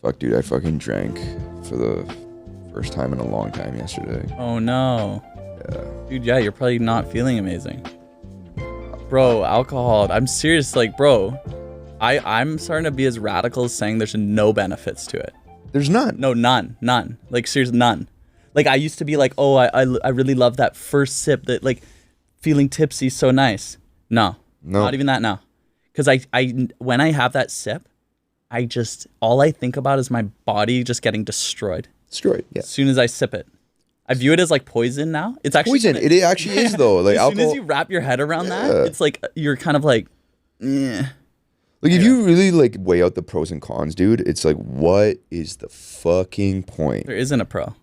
Fuck, dude, I fucking drank for the first time in a long time yesterday. Oh no. Yeah. Dude, yeah, you're probably not feeling amazing. Bro, alcohol, I'm serious, like, bro, I'm starting to be as radical as saying there's no benefits to it. There's none. No, none. Like, seriously, none. Like, I used to be like, oh, I really love that first sip, that, like, feeling tipsy, so nice. No, not even that now. Because when I have that sip, all I think about is my body just getting destroyed. Destroyed, yeah. As soon as I sip it. I view it as like poison now. It's actually poison. It actually is though. Like as alcohol, soon as you wrap your head around that, it's like you're kind of like, eh. Like if you really like weigh out the pros and cons, dude, it's like, what is the fucking point? There isn't a pro.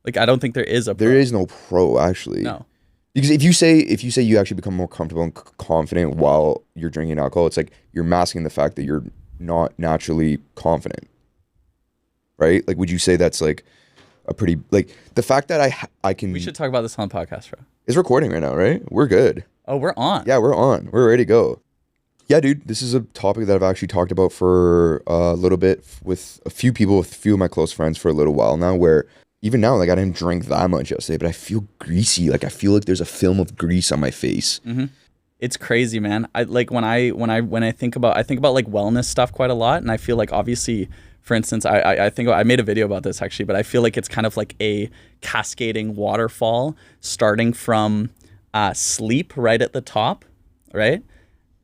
Like I don't think there is a pro. There is no pro actually. No. Because if you say you actually become more comfortable and confident while you're drinking alcohol, it's like you're masking the fact that you're not naturally confident. Right? Like would you say that's like a pretty, like the fact that I can. We should talk about this on the podcast, bro. It's recording right now, right? We're good. Oh, we're on. Yeah, we're on. We're ready to go. Yeah, dude, this is a topic that I've actually talked about for a little bit with a few people, with a few of my close friends for a little while now, where even now, like I didn't drink that much yesterday, but I feel greasy. Like I feel like there's a film of grease on my face. Mm-hmm. It's crazy, man. I like when I think about like wellness stuff quite a lot, and I feel like obviously, for instance, I think I made a video about this actually, but I feel like it's kind of like a cascading waterfall starting from sleep right at the top, right?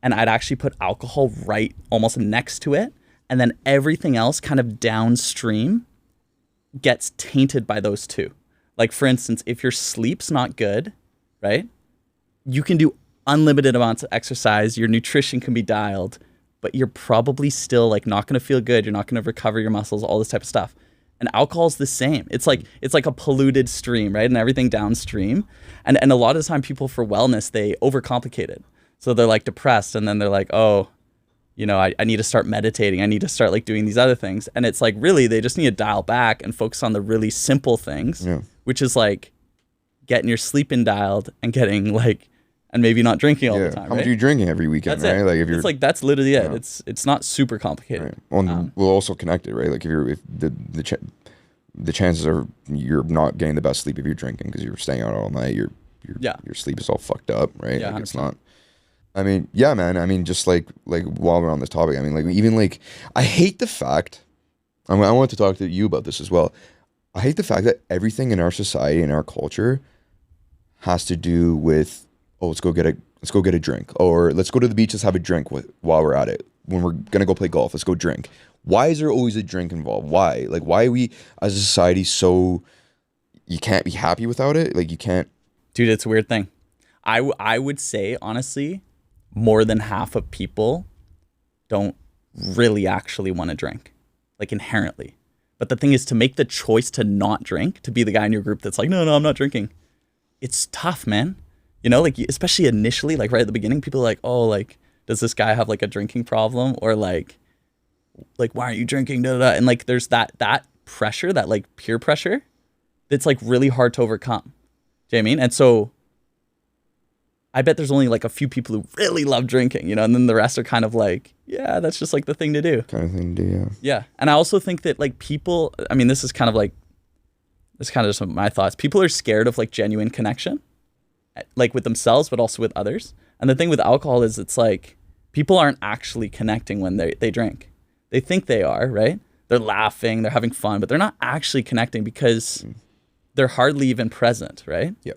And I'd actually put alcohol right almost next to it, and then everything else kind of downstream gets tainted by those two. Like for instance, if your sleep's not good, right? You can do unlimited amounts of exercise, your nutrition can be dialed, but you're probably still like not going to feel good. You're not going to recover your muscles, all this type of stuff. And alcohol's the same. It's like a polluted stream, right? And everything downstream. And a lot of the time people for wellness, they overcomplicate it. So they're like depressed and then they're like, oh, you know, I need to start meditating. I need to start like doing these other things. And it's like, really, they just need to dial back and focus on the really simple things, which is like getting your sleeping dialed and getting like, and maybe not drinking all the time. How much are you drinking every weekend, right? Like if you're, it's like, that's literally it. It's not super complicated. Right. Well, we're also connected, right? Like if the chances are you're not getting the best sleep if you're drinking because you're staying out all night. Your sleep is all fucked up, right? Yeah, like it's not. I mean, yeah, man. I mean, just like while we're on this topic, I mean, like even like I hate the fact. I want to talk to you about this as well. I hate the fact that everything in our society and our culture has to do with, oh, let's go get a drink, or let's go to the beach, let's have a drink while we're at it. When we're gonna go play golf, let's go drink. Why is there always a drink involved? Why? Like, why are we as a society so you can't be happy without it? Like, you can't. Dude, it's a weird thing. I would say honestly, more than half of people don't really actually want to drink, like inherently. But the thing is, to make the choice to not drink, to be the guy in your group that's like, no, I'm not drinking. It's tough, man. You know, like especially initially, like right at the beginning, people are like, oh, like, does this guy have like a drinking problem? Or like why aren't you drinking? Da, da, da. And like, there's that pressure, that like peer pressure that's like really hard to overcome. Do you know what I mean? And so I bet there's only like a few people who really love drinking, you know, and then the rest are kind of like, yeah, that's just like the thing to do. Kind of thing to do, yeah. Yeah. And I also think that like people, I mean, this is kind of just my thoughts. People are scared of like genuine connection, like with themselves, but also with others. And the thing with alcohol is it's like people aren't actually connecting when they drink. They think they are, right? They're laughing, they're having fun, but they're not actually connecting because they're hardly even present, right? Yeah.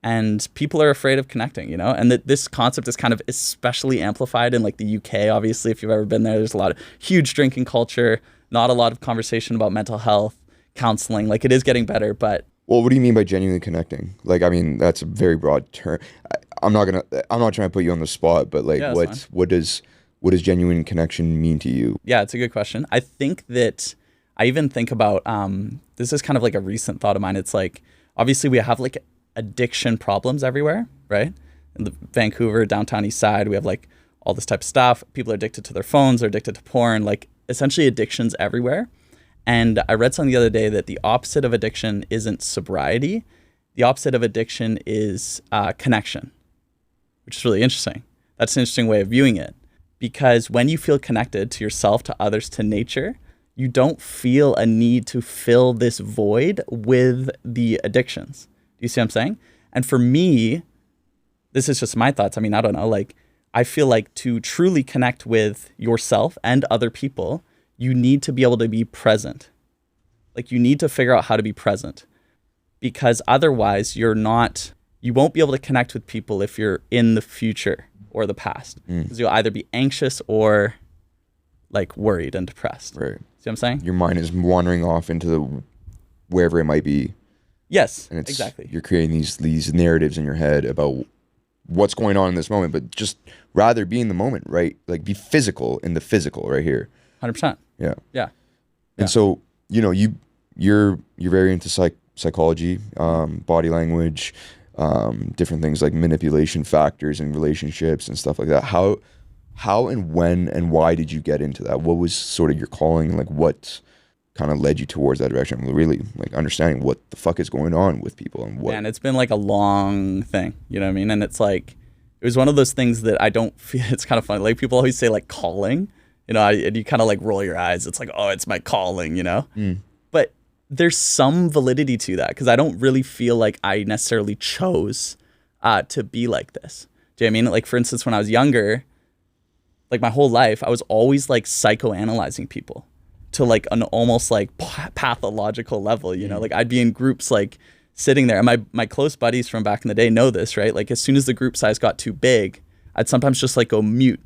And people are afraid of connecting, you know? And this concept is kind of especially amplified in like the UK, obviously, if you've ever been there. There's a lot of huge drinking culture, not a lot of conversation about mental health, counseling. Like it is getting better, but... Well, what do you mean by genuinely connecting? Like, I mean, that's a very broad term. I'm not trying to put you on the spot, but like, what does genuine connection mean to you? Yeah, it's a good question. I think that I even think about, this is kind of like a recent thought of mine. It's like, obviously we have like addiction problems everywhere, right? In the Vancouver, downtown east side, we have like all this type of stuff. People are addicted to their phones, they're addicted to porn, like essentially addictions everywhere. And I read something the other day that the opposite of addiction isn't sobriety. The opposite of addiction is connection, which is really interesting. That's an interesting way of viewing it. Because when you feel connected to yourself, to others, to nature, you don't feel a need to fill this void with the addictions. Do you see what I'm saying? And for me, this is just my thoughts. I mean, I don't know. Like, I feel like to truly connect with yourself and other people, you need to be able to be present. Like, you need to figure out how to be present, because otherwise you won't be able to connect with people if you're in the future or the past. Because you'll either be anxious or like worried and depressed. Right. See what I'm saying? Your mind is wandering off into wherever it might be. Yes, And exactly. You're creating these narratives in your head about what's going on in this moment, but just rather be in the moment, right? Like, be physical in the physical right here. 100%. Yeah. Yeah. And so, you're very into psychology, body language, different things like manipulation factors in relationships and stuff like that. How and when and why did you get into that? What was sort of your calling? Like, what kind of led you towards that direction? Really, like, understanding what the fuck is going on with people and what. Man, it's been like a long thing. You know what I mean? And it's like, it was one of those things that I don't feel, it's kind of funny. Like, people always say like calling, and you kind of like roll your eyes. It's like, oh, it's my calling, But there's some validity to that, because I don't really feel like I necessarily chose to be like this. Do you know what I mean? Like, for instance, when I was younger, like my whole life, I was always like psychoanalyzing people to like an almost like pathological level, like I'd be in groups like sitting there, and my close buddies from back in the day know this, right? Like, as soon as the group size got too big, I'd sometimes just like go mute,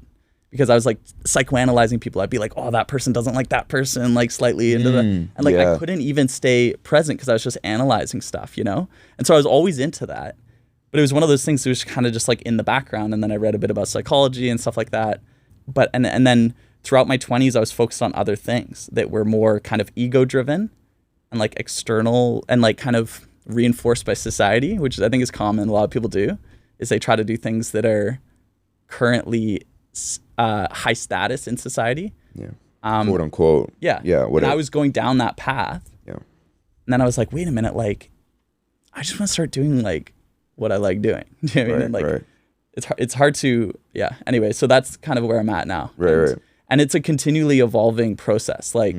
because I was like psychoanalyzing people. I'd be like, oh, that person doesn't like that person, like slightly into the, and like I couldn't even stay present because I was just analyzing stuff, And so I was always into that. But it was one of those things that was kind of just like in the background. And then I read a bit about psychology and stuff like that. But and then throughout my 20s, I was focused on other things that were more kind of ego driven and like external and like kind of reinforced by society, which I think is common. A lot of people do, is they try to do things that are currently high status in society. Yeah. Quote unquote. Yeah. Yeah. And I was going down that path. Yeah. And then I was like, wait a minute, like, I just want to start doing like what I like doing. Do you know what I mean? And like, right. It's hard to, yeah. Anyway, so that's kind of where I'm at now. Right. And it's a continually evolving process. Like,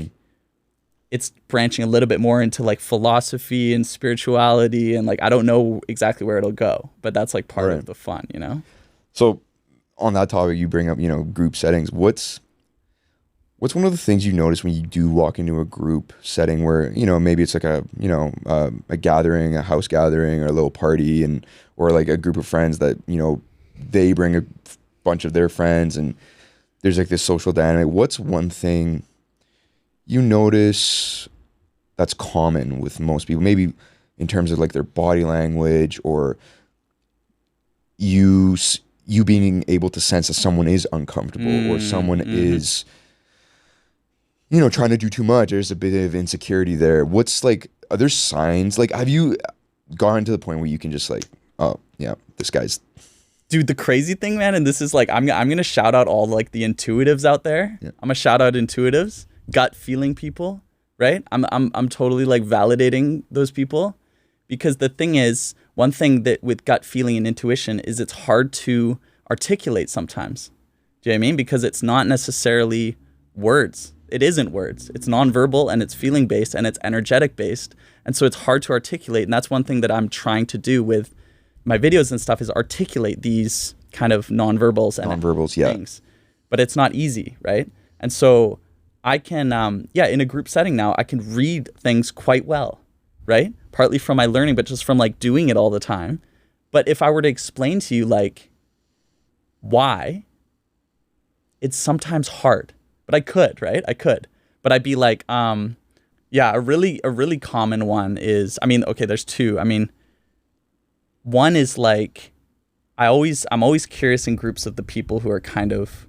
it's branching a little bit more into like philosophy and spirituality, and like, I don't know exactly where it'll go, but that's like part of the fun, So on that topic, you bring up, group settings. What's one of the things you notice when you do walk into a group setting where, maybe it's like a gathering, a house gathering, or a little party, or like a group of friends that, they bring a bunch of their friends, and there's like this social dynamic. What's one thing you notice that's common with most people, maybe in terms of like their body language, or you being able to sense that someone is uncomfortable or someone is, trying to do too much? There's a bit of insecurity there. What's like, are there signs? Like, have you gotten to the point where you can just like, oh yeah, this guy's... Dude, the crazy thing, man, and this is like, I'm gonna shout out all like the intuitives out there. Yeah. I'm gonna shout out intuitives, gut feeling people, right? I'm totally like validating those people, because the thing is, one thing that with gut feeling and intuition is it's hard to articulate sometimes. Do you know what I mean? Because it's not necessarily words. It isn't words. It's nonverbal, and it's feeling based, and it's energetic based, and so it's hard to articulate. And that's one thing that I'm trying to do with my videos and stuff, is articulate these kind of nonverbals and things. But it's not easy, right? And so I can, in a group setting now, I can read things quite well, right? Partly from my learning, but just from like doing it all the time. But if I were to explain to you like why, it's sometimes hard. But I could, right? I could. But I'd be like, a really common one is, there's two. One is like, I'm always curious in groups of the people who are kind of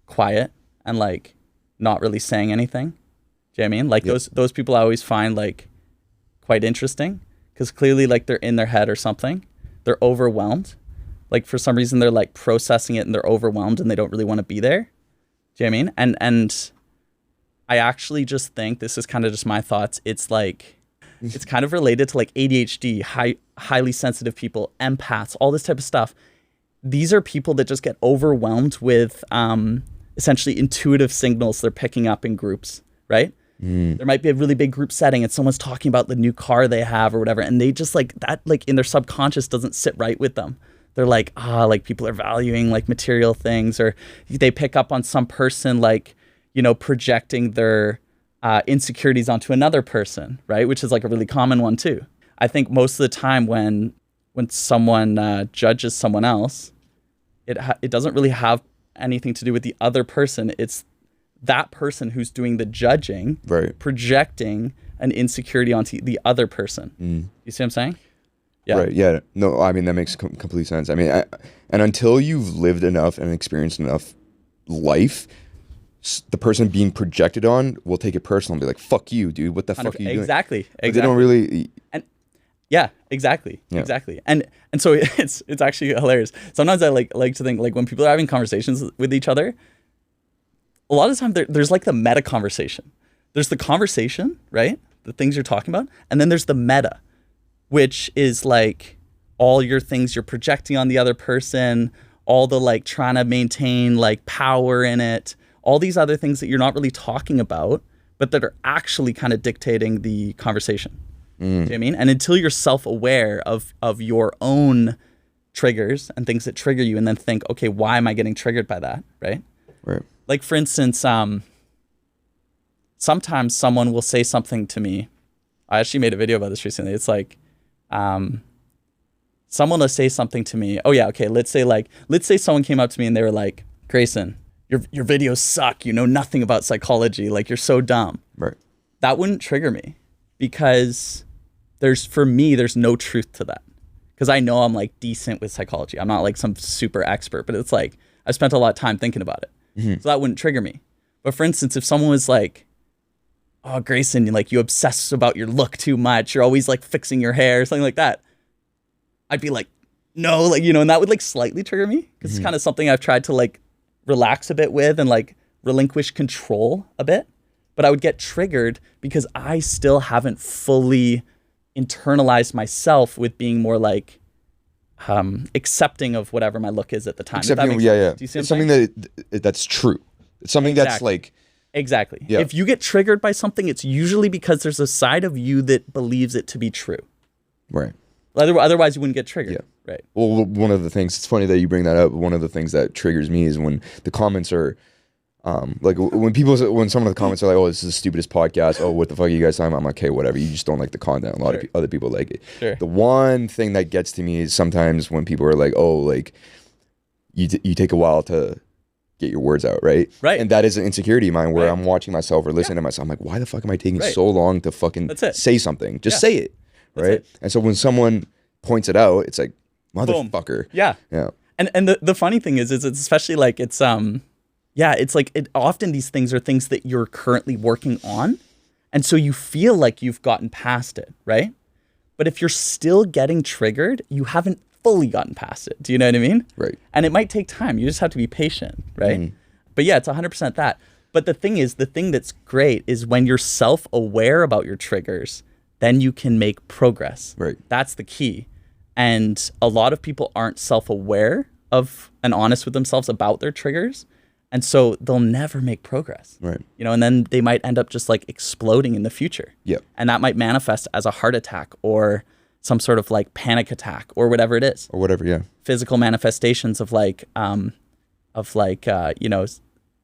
quiet and like not really saying anything. Do you know what I mean? Like those people I always find like quite interesting, because clearly like they're in their head or something. They're overwhelmed. Like for some reason they're like processing it and they're overwhelmed and they don't really want to be there. Do you know what I mean? And I actually just think, this is kind of just my thoughts, it's like, it's kind of related to like ADHD, highly sensitive people, empaths, all this type of stuff. These are people that just get overwhelmed with essentially intuitive signals they're picking up in groups, right? There might be a really big group setting and someone's talking about the new car they have or whatever, and they just like that, like in their subconscious doesn't sit right with them. They're like, like people are valuing like material things, or they pick up on some person like, you know, projecting their insecurities onto another person, right? Which is like a really common one too. I think most of the time when someone judges someone else, it doesn't really have anything to do with the other person. It's that person who's doing the judging, right, projecting an insecurity onto the other person. You see what I'm saying? Yeah. Right. Yeah. No, I mean, that makes complete sense. I mean, and until you've lived enough and experienced enough life, the person being projected on will take it personal and be like, fuck you, dude. What the fuck are you doing? Exactly. But they don't really. And yeah, exactly. Yeah. Exactly. And so it's actually hilarious. Sometimes I like to think like when people are having conversations with each other, a lot of the time there's like the meta conversation. There's the conversation, right? The things you're talking about. And then there's the meta, which is like all your things you're projecting on the other person, all the like trying to maintain like power in it, all these other things that you're not really talking about, but that are actually kind of dictating the conversation. Do you know what I mean? And until you're self-aware of your own triggers and things that trigger you, and then think, okay, why am I getting triggered by that, right? Right. Like for instance, sometimes someone will say something to me. I actually made a video about this recently. It's like, someone will say something to me. Oh yeah, okay. Let's say someone came up to me and they were like, Grayson, your videos suck. You know nothing about psychology. Like you're so dumb. Right. That wouldn't trigger me because there's no truth to that. Because I know I'm like decent with psychology. I'm not like some super expert, but it's like I spent a lot of time thinking about it. So that wouldn't trigger me. But for instance, if someone was like, oh, Grayson, like you obsess about your look too much. You're always like fixing your hair, something like that. I'd be like, no, like, you know, and that would like slightly trigger me because it's kind of something I've tried to like relax a bit with and like relinquish control a bit. But I would get triggered because I still haven't fully internalized myself with being more like accepting of whatever my look is at the time. Accepting, yeah. Do you see it's something that's true. It's something that's like... Exactly. Yeah. If you get triggered by something, it's usually because there's a side of you that believes it to be true. Right. Otherwise, you wouldn't get triggered. Yeah. Right. Well, one of the things, it's funny that you bring that up. One of the things that triggers me is when the comments are, like when some of the comments are like, oh, this is the stupidest podcast. Oh, what the fuck are you guys talking about? I'm like, okay, whatever. You just don't like the content. A lot of other people like it. Sure. The one thing that gets to me is sometimes when people are like, oh, like you take a while to get your words out, right? Right. And that is an insecurity of mine where I'm watching myself or listening to myself. I'm like, why the fuck am I taking so long to fucking say something? Just say it, right? And so when someone points it out, it's like, motherfucker. Boom. Yeah. And the funny thing is it's especially like it's like often these things are things that you're currently working on, and so you feel like you've gotten past it, right? But if you're still getting triggered, you haven't fully gotten past it. Do you know what I mean? Right. And it might take time. You just have to be patient, right? But yeah, it's 100% that. But the thing that's great is when you're self-aware about your triggers, then you can make progress. Right. That's the key. And a lot of people aren't self-aware of and honest with themselves about their triggers. And so they'll never make progress. Right. You know, and then they might end up just like exploding in the future. Yeah. And that might manifest as a heart attack or some sort of like panic attack or whatever it is. Or whatever, yeah. Physical manifestations of like, you know,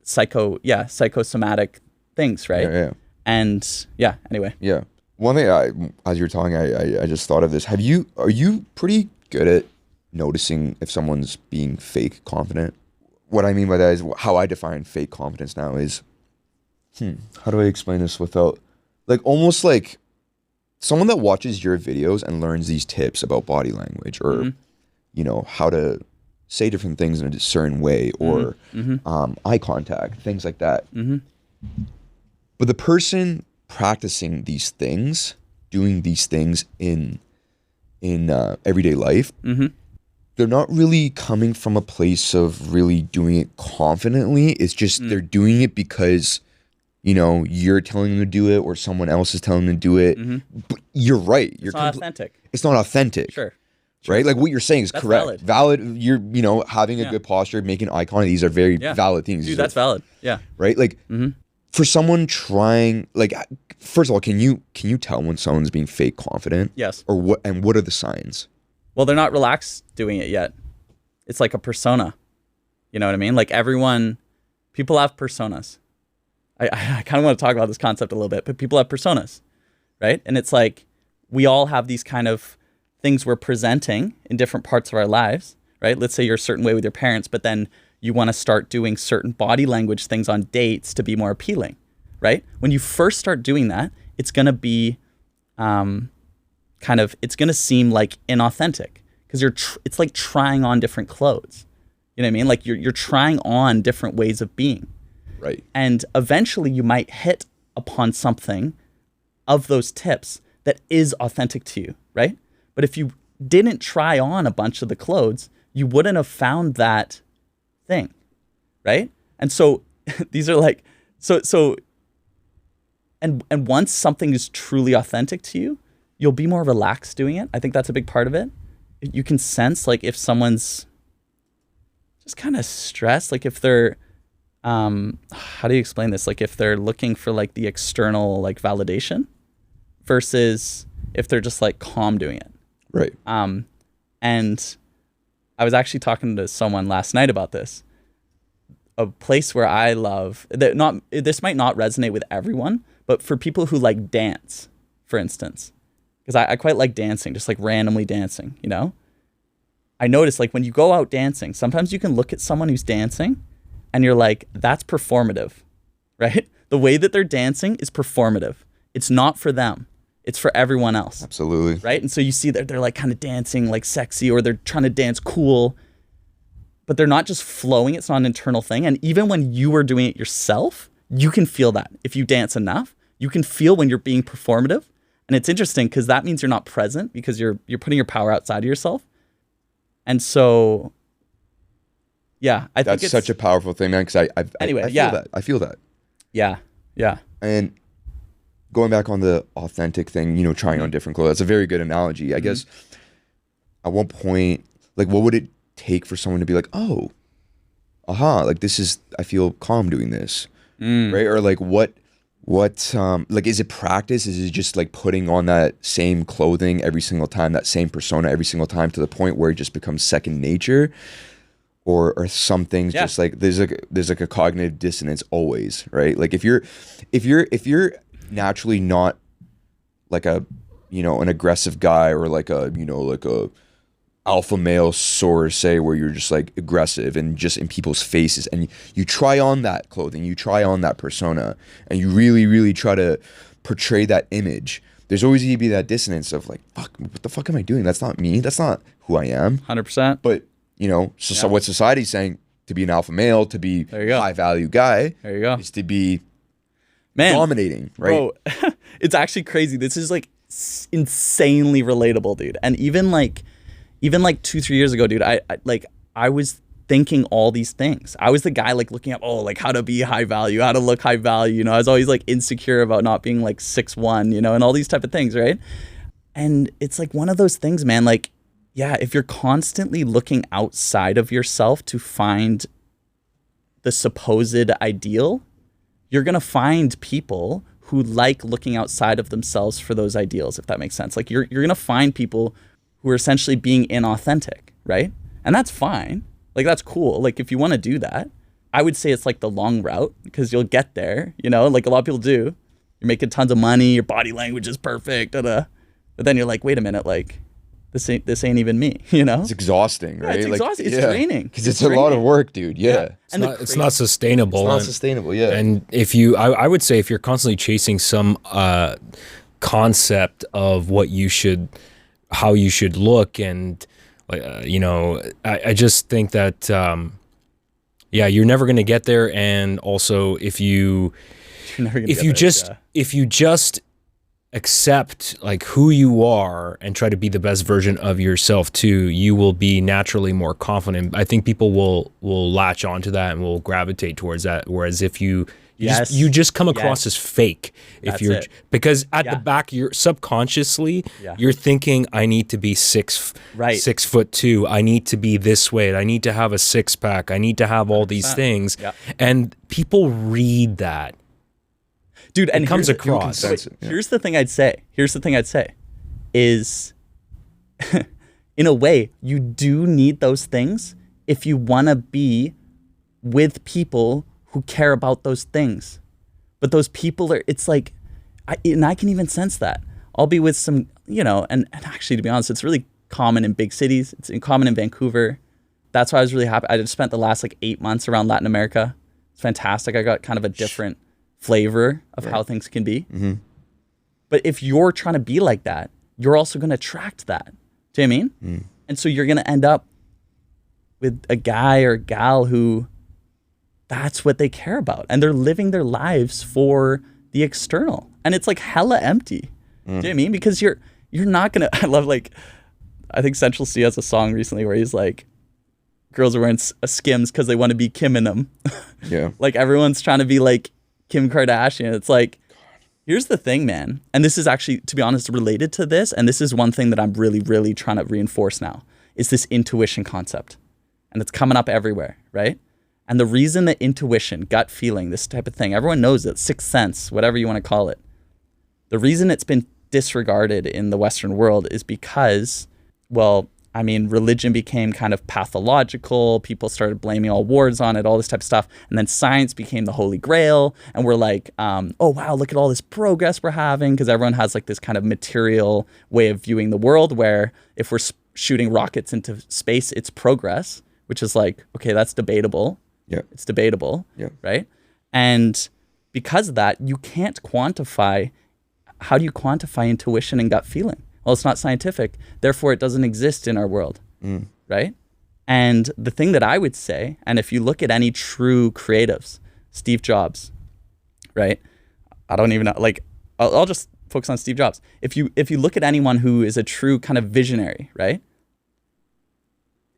psychosomatic things, right? Yeah. And yeah, anyway. Yeah. One thing, as you were talking, I just thought of this. Are you pretty good at noticing if someone's being fake confident? What I mean by that is how I define fake confidence now is, how do I explain this without, like, almost like someone that watches your videos and learns these tips about body language or, you know, how to say different things in a certain way or eye contact, things like that. But the person practicing these things, doing these things in everyday life, they're not really coming from a place of really doing it confidently. It's just they're doing it because, you know, you're telling them to do it or someone else is telling them to do it. But you're right. It's not authentic. It's not authentic. Sure. Right? Like what you're saying is that's correct. Valid. You're, you know, having a good posture, making eye contact. These are very valid things. Dude, that's valid. Yeah. Right? Like, for someone trying, like, first of all, can you tell when someone's being fake confident? Yes. Or what are the signs? Well, they're not relaxed doing it yet. It's like a persona. You know what I mean? Like people have personas. I kind of want to talk about this concept a little bit, but people have personas, right? And it's like we all have these kind of things we're presenting in different parts of our lives, right? Let's say you're a certain way with your parents, but then you want to start doing certain body language things on dates to be more appealing, right? When you first start doing that, it's going to be it's going to seem like inauthentic because it's like trying on different clothes. You know what I mean? Like you're trying on different ways of being. Right. And eventually you might hit upon something of those tips that is authentic to you, right? But if you didn't try on a bunch of the clothes, you wouldn't have found that thing, right? And so these are like, and once something is truly authentic to you, you'll be more relaxed doing it. I think that's a big part of it. You can sense like if someone's just kind of stressed, like if they're, how do you explain this? Like if they're looking for like the external like validation versus if they're just like calm doing it. Right. And I was actually talking to someone last night about this. A place where I love that this might not resonate with everyone, but for people who like dance, for instance, because I quite like dancing, just like randomly dancing, you know? I notice like when you go out dancing, sometimes you can look at someone who's dancing and you're like, that's performative, right? The way that they're dancing is performative. It's not for them. It's for everyone else. Absolutely. Right? And so you see that they're like kind of dancing like sexy or they're trying to dance cool, but they're not just flowing. It's not an internal thing. And even when you are doing it yourself, you can feel that. If you dance enough, you can feel when you're being performative. And it's interesting because that means you're not present because you're putting your power outside of yourself. And so, yeah, I think that's such a powerful thing, man. Because I feel that. I feel that. Yeah, yeah. And going back on the authentic thing, trying on different clothes. That's a very good analogy. I guess at one point, like, what would it take for someone to be like, oh, aha, like I feel calm doing this, right? Or like what, like, is it practice? Is it just like putting on that same clothing every single time, that same persona every single time to the point where it just becomes second nature? Or some things just like there's like a cognitive dissonance always, right? Like if you're naturally not like a an aggressive guy or like a like a alpha male sort of say where you're just like aggressive and just in people's faces and you try on that clothing, you try on that persona and you really try to portray that image, there's always going to be that dissonance of like, fuck, what the fuck am I doing? That's not me. That's not who I am. 100%. But so what society's saying, to be an alpha male, to be a high value guy, there you go, is to be dominating, right? Bro, it's actually crazy. This is like insanely relatable, dude. And even like 2-3 years ago, dude, I was thinking all these things. I was the guy like looking up, like how to be high value, how to look high value. I was always like insecure about not being like 6'1", and all these type of things, right? And it's like one of those things, man, like, yeah, if you're constantly looking outside of yourself to find the supposed ideal, you're going to find people who like looking outside of themselves for those ideals, if that makes sense. Like you're going to find people who are essentially being inauthentic, right? And that's fine. Like that's cool. Like if you want to do that, I would say it's like the long route because you'll get there, like a lot of people do. You're making tons of money, your body language is perfect, but then you're like, wait a minute, like this ain't even me, It's exhausting, right? Yeah, it's exhausting. It's draining. Because it's a lot of work, dude. Yeah. It's not sustainable. It's not sustainable, yeah. And if I would say if you're constantly chasing some concept of how you should look and, I just think that, you're never going to get there. And also if you just accept like who you are and try to be the best version of yourself too, you will be naturally more confident. I think people will latch onto that and will gravitate towards that. Whereas if you just come across as fake, because at the back you're subconsciously you're thinking, I need to be 6'2", I need to be this weight, I need to have a 6-pack, I need to have all these things, and people read that. dude, and it comes here's- across. sense it, yeah. Here's the thing I'd say. Is in a way, you do need those things if you want to be with people who care about those things. But those people are, it's like, I can even sense that. I'll be with some, and actually, to be honest, it's really common in big cities. It's common in Vancouver. That's why I was really happy. I just spent the last 8 months around Latin America. It's fantastic. I got kind of a different flavor of how things can be. Mm-hmm. But if you're trying to be like that, you're also going to attract that. Do you know what I mean? Mm. And so you're going to end up with a guy or gal who that's what they care about. And they're living their lives for the external. And it's like hella empty. Do you know what I mean? Because you're not going to, I love I think Central C has a song recently where he's like, girls are wearing Skims because they want to be Kim in them. Yeah. Like everyone's trying to be like Kim Kardashian. It's like, here's the thing, man. And this is actually, to be honest, related to this. And this is one thing that I'm really, really trying to reinforce now is this intuition concept. And it's coming up everywhere, right? And the reason that intuition, gut feeling, this type of thing, everyone knows it, sixth sense, whatever you want to call it. The reason it's been disregarded in the Western world is because, religion became kind of pathological. People started blaming all wars on it, all this type of stuff. And then science became the holy grail. And we're like, oh, wow, look at all this progress we're having. Because everyone has this kind of material way of viewing the world where if we're shooting rockets into space, it's progress, which is like, okay, that's debatable. Yeah. It's debatable. Yeah. Right. And because of that, you can't quantify. How do you quantify intuition and gut feeling? Well, it's not scientific. Therefore, it doesn't exist in our world, right? And the thing that I would say, and if you look at any true creatives, Steve Jobs, right? I don't even know. I'll just focus on Steve Jobs. If you look at anyone who is a true kind of visionary, right?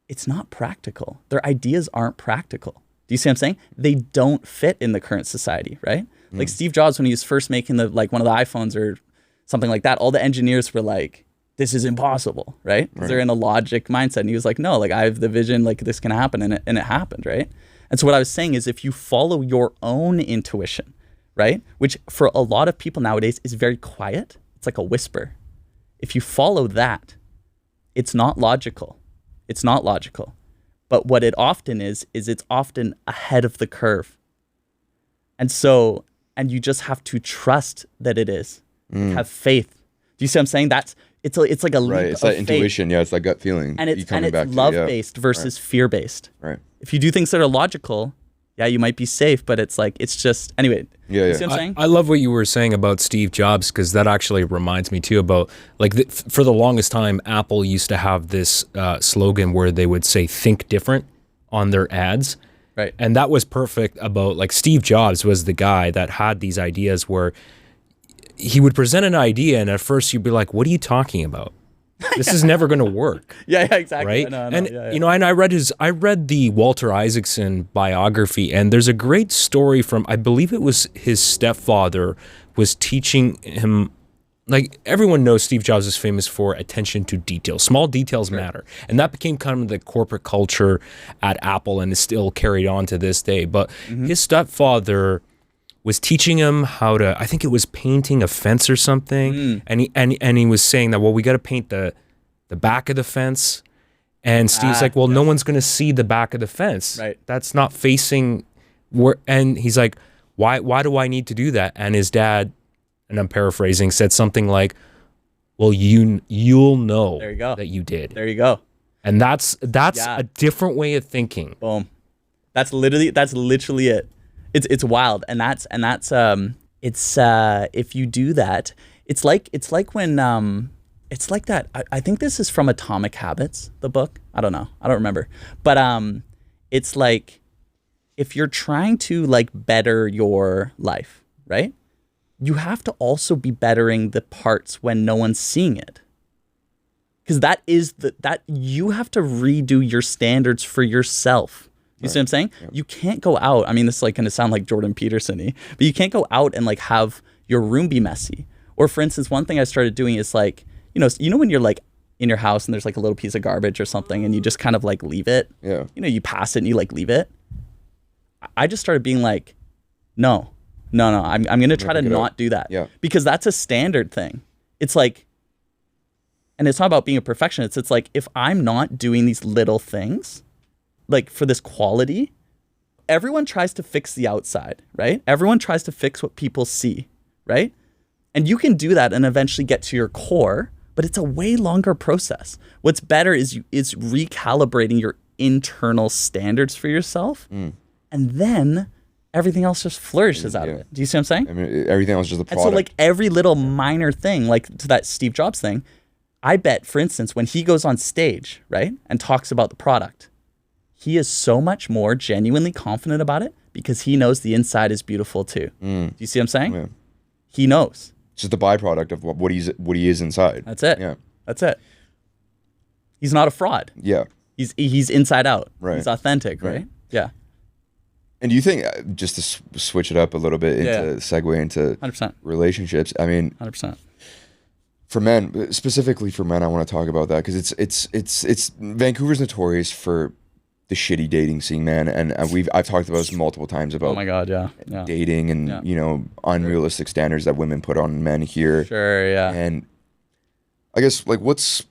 It's not practical. Their ideas aren't practical. Do you see what I'm saying? They don't fit in the current society, right? Like Steve Jobs, when he was first making one of the iPhones or something like that, all the engineers were like, this is impossible, right? Because they're in a logic mindset. And he was like, no, I have the vision, this can happen. And it happened, right? And so what I was saying is if you follow your own intuition, right? Which for a lot of people nowadays is very quiet. It's like a whisper. If you follow that, it's not logical. It's not logical. But what it often is it's often ahead of the curve. And so, and you just have to trust that it is. Have faith. Do you see what I'm saying? It's like a leap Right. It's of that faith. intuition. Yeah. It's that gut feeling. And it's coming back to, love-based versus fear-based. Right. If you do things that are logical, yeah, you might be safe, but it's just, anyway. Yeah. You see what I'm saying? I love what you were saying about Steve Jobs because that actually reminds me too about for the longest time, Apple used to have this slogan where they would say "think different" on their ads. Right. And that was perfect about Steve Jobs was the guy that had these ideas where he would present an idea and at first you'd be like, what are you talking about? This is never going to work. Yeah, exactly. Right. I know, and yeah. and I read the Walter Isaacson biography and there's a great story from, I believe it was his stepfather was teaching him. Everyone knows Steve Jobs is famous for attention to detail. Small details matter. And that became kind of the corporate culture at Apple and is still carried on to this day. But his stepfather was teaching him how to, I think it was painting a fence or something. And he was saying that, well, we got to paint the back of the fence. And Steve's like, well, no one's going to see the back of the fence. Right. That's not facing where, and he's like, why do I need to do that? And his dad, and I'm paraphrasing, said something like, well, you'll know There you go. that you did. There you go. And that's a different way of thinking. Boom. That's literally it. It's wild. And that's if you do that, it's like when it's like that. I think this is from Atomic Habits, the book. I don't know. I don't remember. But it's like if you're trying to better your life, right? You have to also be bettering the parts when no one's seeing it. Because that you have to redo your standards for yourself. You see what I'm saying? Yeah. You can't go out. I mean, this is going to sound like Jordan Peterson-y, but you can't go out and have your room be messy. Or for instance, one thing I started doing is you know when you're in your house and there's a little piece of garbage or something and you just kind of leave it. Yeah. You pass it and you leave it. I just started being no, No, I'm gonna try to pick it not up. do that. Yeah. Because that's a standard thing. It's like, and it's not about being a perfectionist. It's like, if I'm not doing these little things, like for this quality, everyone tries to fix the outside, right? Everyone tries to fix what people see, right? And you can do that and eventually get to your core, but it's a way longer process. What's better is recalibrating your internal standards for yourself, and then everything else just flourishes out of it. Do you see what I'm saying? I mean, everything else is just a And product. so like every little minor thing, like to that Steve Jobs thing, I bet, for instance, when he goes on stage, right, and talks about the product, he is so much more genuinely confident about it because he knows the inside is beautiful too. Do you see what I'm saying? Yeah. He knows. It's just a byproduct of what he is inside. That's it. Yeah. That's it. He's not a fraud. Yeah. He's inside out. Right. He's authentic, right? Right. Yeah. And do you think, just to switch it up a little bit, into Yeah. segue into 100%. relationships? I mean, 100%. for men, specifically for men, I want to talk about that because it's Vancouver's notorious for the shitty dating scene, man. And I've talked about this multiple times about Oh my God, yeah. Yeah. dating and Yeah. unrealistic standards that women put on men here. Sure, yeah. And I guess like what's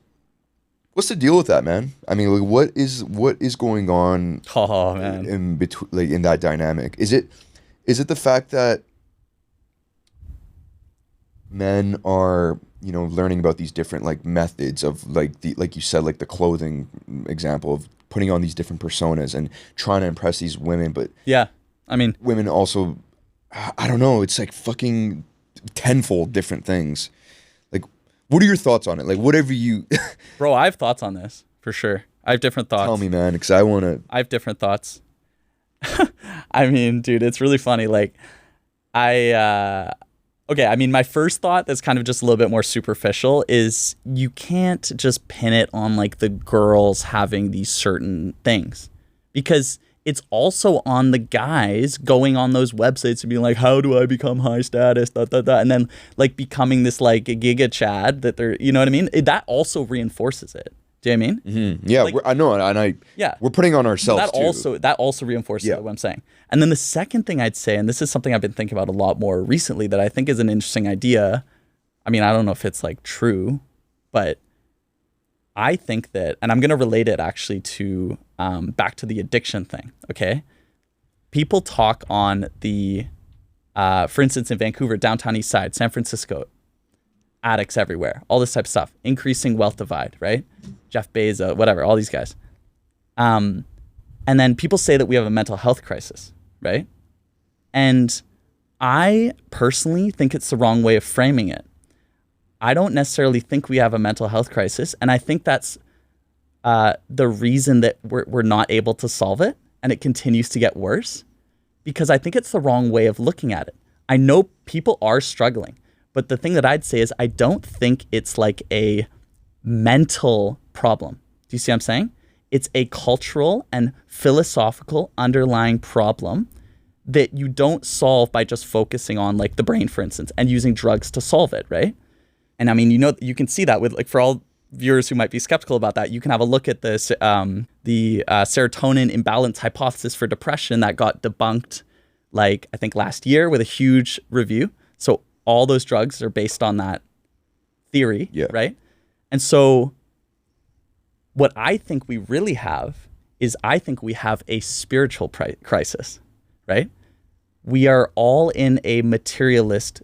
the deal with that, man? I mean, like what is going on Oh man. in between, like in that dynamic? Is it the fact that men are learning about these different like methods of like you said, like the clothing example of putting on these different personas and trying to impress these women, but Yeah. I mean, women also, I don't know, it's like fucking tenfold different things. Like, what are your thoughts on it? Like, whatever you bro, I have thoughts on this for sure. I have different thoughts. tell me, man, because I want to. I have different thoughts. I mean, dude, it's really funny. Like, okay, I mean, my first thought that's kind of just a little bit more superficial is you can't just pin it on like the girls having these certain things, because it's also on the guys going on those websites and being like, how do I become high status, and then like becoming this like giga chad that they're, you know what I mean? That also reinforces it. Do you know what I mean? Yeah, Like- I know, and Yeah. we're putting on ourselves That too. also reinforces Yeah. what I'm saying. And then the second thing I'd say, and this is something I've been thinking about a lot more recently that I think is an interesting idea. I mean, I don't know if it's like true, but I think that, and I'm going to relate it actually to back to the addiction thing. Okay, people talk on the, for instance, in Vancouver, downtown East Side, San Francisco, addicts everywhere, all this type of stuff, increasing wealth divide, right? Jeff Bezos, whatever, all these guys. And then people say that we have a mental health crisis, right? And I personally think it's the wrong way of framing it. I don't necessarily think we have a mental health crisis, and I think that's the reason that we're not able to solve it, and it continues to get worse, because I think it's the wrong way of looking at it. I know people are struggling, but the thing that I'd say is I don't think it's like a mental problem. Do you see what I'm saying? It's a cultural and philosophical underlying problem that you don't solve by just focusing on like the brain, for instance, and using drugs to solve it, right? And I mean, you can see that with like, for all viewers who might be skeptical about that, you can have a look at this, the serotonin imbalance hypothesis for depression that got debunked, like I think last year with a huge review. So all those drugs are based on that theory, Yeah. right? And so what I think we really have is I think we have a spiritual crisis, right? We are all in a materialist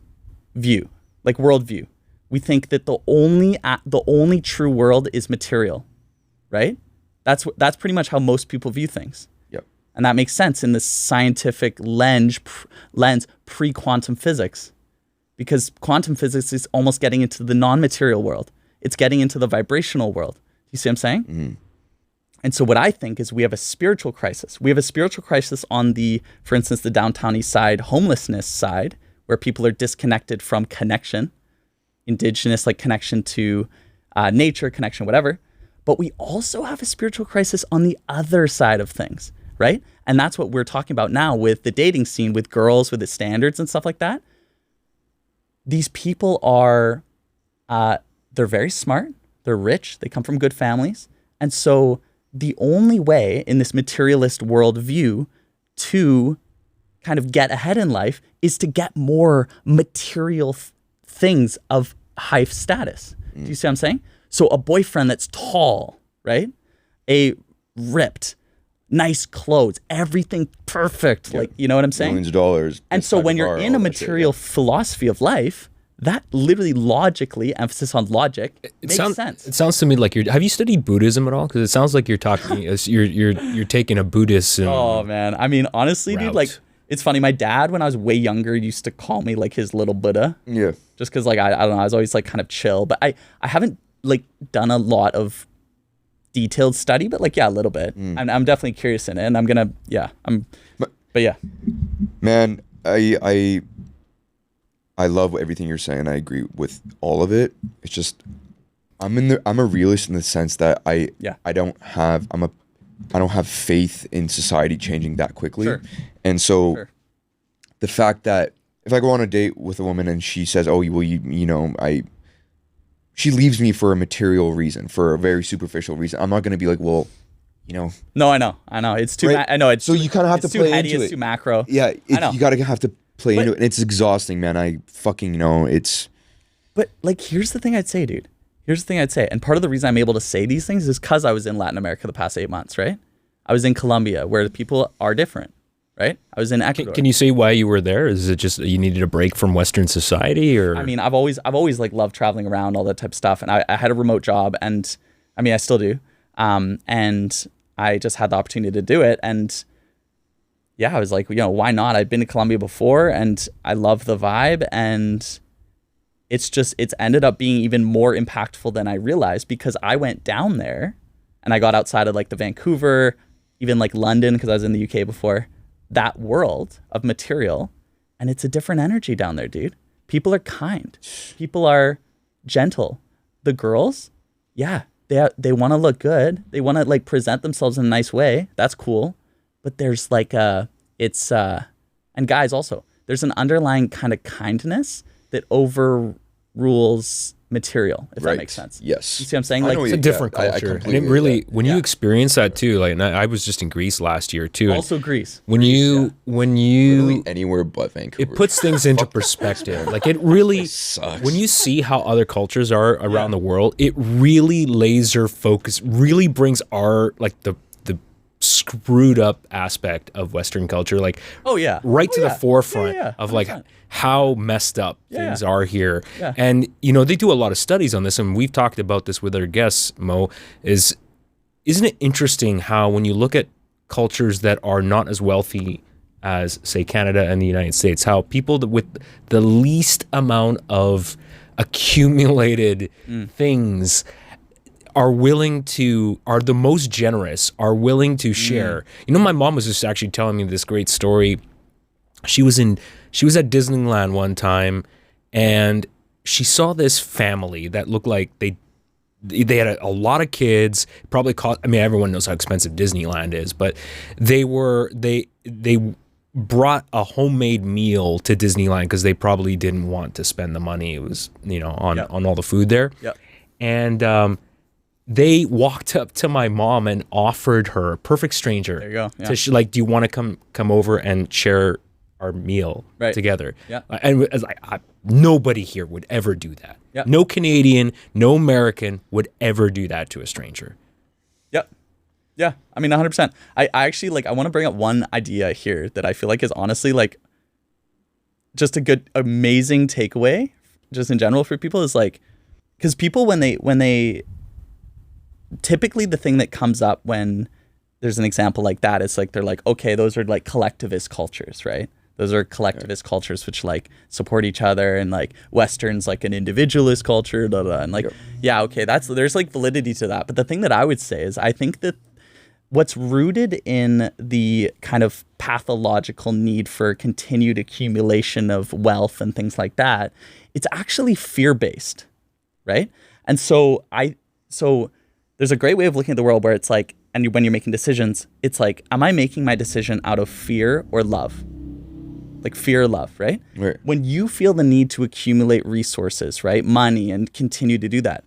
view, like worldview. We think that the only true world is material, right? That's pretty much how most people view things. Yep. And that makes sense in the scientific lens pre-quantum physics, because quantum physics is almost getting into the non-material world. It's getting into the vibrational world. You see what I'm saying? Mm-hmm. And so what I think is we have a spiritual crisis. We have a spiritual crisis on the, for instance, the downtown East Side homelessness side, where people are disconnected from connection, indigenous like connection to nature, connection, whatever. But we also have a spiritual crisis on the other side of things, right? And that's what we're talking about now with the dating scene, with girls, with the standards and stuff like that. These people are, they're very smart, they're rich, they come from good families. And so the only way in this materialist worldview to kind of get ahead in life is to get more material things of high status. Do you see what I'm saying? So a boyfriend that's tall, right? A ripped, nice clothes, everything perfect. Like, you know what I'm saying? Millions of dollars. And this so type when of you're car, in a all that shit, material philosophy of life, that literally logically, emphasis on logic, makes sense. It sounds to me like have you studied Buddhism at all? Because it sounds like you're talking, you're taking a Buddhist. Oh man, I mean, honestly, dude, route. like, it's funny. My dad, when I was way younger, used to call me like his little Buddha, Yeah. just because like I don't know, I was always like kind of chill. But I haven't like done a lot of detailed study, but like, yeah, a little bit. I'm definitely curious in it, and I'm gonna, but yeah, Man, I love everything you're saying. I agree with all of it. It's just I'm a realist in the sense that I don't have faith in society changing that quickly. Sure. And so Sure. the fact that if I go on a date with a woman and she says, "Oh, well, she leaves me for a material reason, for a very superficial reason," I'm not going to be like, "Well, No, I know. It's too. Right? I know. It's So you kind of have to it's too play heady. into It's it. too macro. Yeah, I know. you got to have to play But- into it, and it's exhausting, man. I fucking it's But like, here's the thing I'd say, dude. Here's the thing I'd say, and part of the reason I'm able to say these things is because I was in Latin America the past 8 months, right? I was in Colombia, where the people are different, right? I was in Ecuador. Can you say why you were there? Is it just you needed a break from Western society, or? I mean, I've always like loved traveling around, all that type of stuff, and I had a remote job, and I mean, I still do, and I just had the opportunity to do it, and yeah, I was like, why not? I've been to Colombia before, and I love the vibe, and it's ended up being even more impactful than I realized, because I went down there, and I got outside of like the Vancouver, even like London, because I was in the UK before, that world of material, and it's a different energy down there, dude. People are kind. People are gentle. The girls, yeah, they want to look good. They want to like present themselves in a nice way. That's cool. But there's like and guys also, there's an underlying kind of kindness that overrules material, if that makes sense. Yes. You see what I'm saying? I Like, know It's what a different I culture, and completely it really get when you experience that too. Like, and I was just in Greece last year too. and also Greece. when you literally anywhere but Vancouver. it puts things into perspective. Like it really, sucks. when you see how other cultures are around the world, it really laser focus, really brings our like the screwed up aspect of Western culture, like Oh yeah. right Oh, to yeah. the forefront Yeah, yeah, of like 100%. how messed up Yeah, things yeah. are here. Yeah. And they do a lot of studies on this, and we've talked about this with our guests, Mo, isn't it interesting how when you look at cultures that are not as wealthy as say Canada and the United States, how people with the least amount of accumulated things are the most generous, are willing to share. My mom was just actually telling me this great story. She was at Disneyland one time, and she saw this family that looked like they had a lot of kids. Probably cost. I mean, everyone knows how expensive Disneyland is, but they brought a homemade meal to Disneyland because they probably didn't want to spend the money. It was on all the food there. Yep. And they walked up to my mom and offered her, perfect stranger. There you go. Yeah. Do you want to come over and share our meal together? Yeah. And it was like, nobody here would ever do that. Yep. No Canadian, no American would ever do that to a stranger. Yep. Yeah. I mean, 100%. I actually I want to bring up one idea here that I feel like is honestly like just a good, amazing takeaway just in general for people is like, because people when they typically the thing that comes up when there's an example like that, it's like, they're like, okay, those are like collectivist cultures, right? Those are collectivist cultures which like support each other, and like Western's like an individualist culture, blah, blah, and like, yeah, okay, there's like validity to that. But the thing that I would say is I think that what's rooted in the kind of pathological need for continued accumulation of wealth and things like that, it's actually fear-based, right? And so there's a great way of looking at the world where it's like, and when you're making decisions, it's like, am I making my decision out of fear or love? Like fear or love, right? Right. When you feel the need to accumulate resources, right? Money, and continue to do that,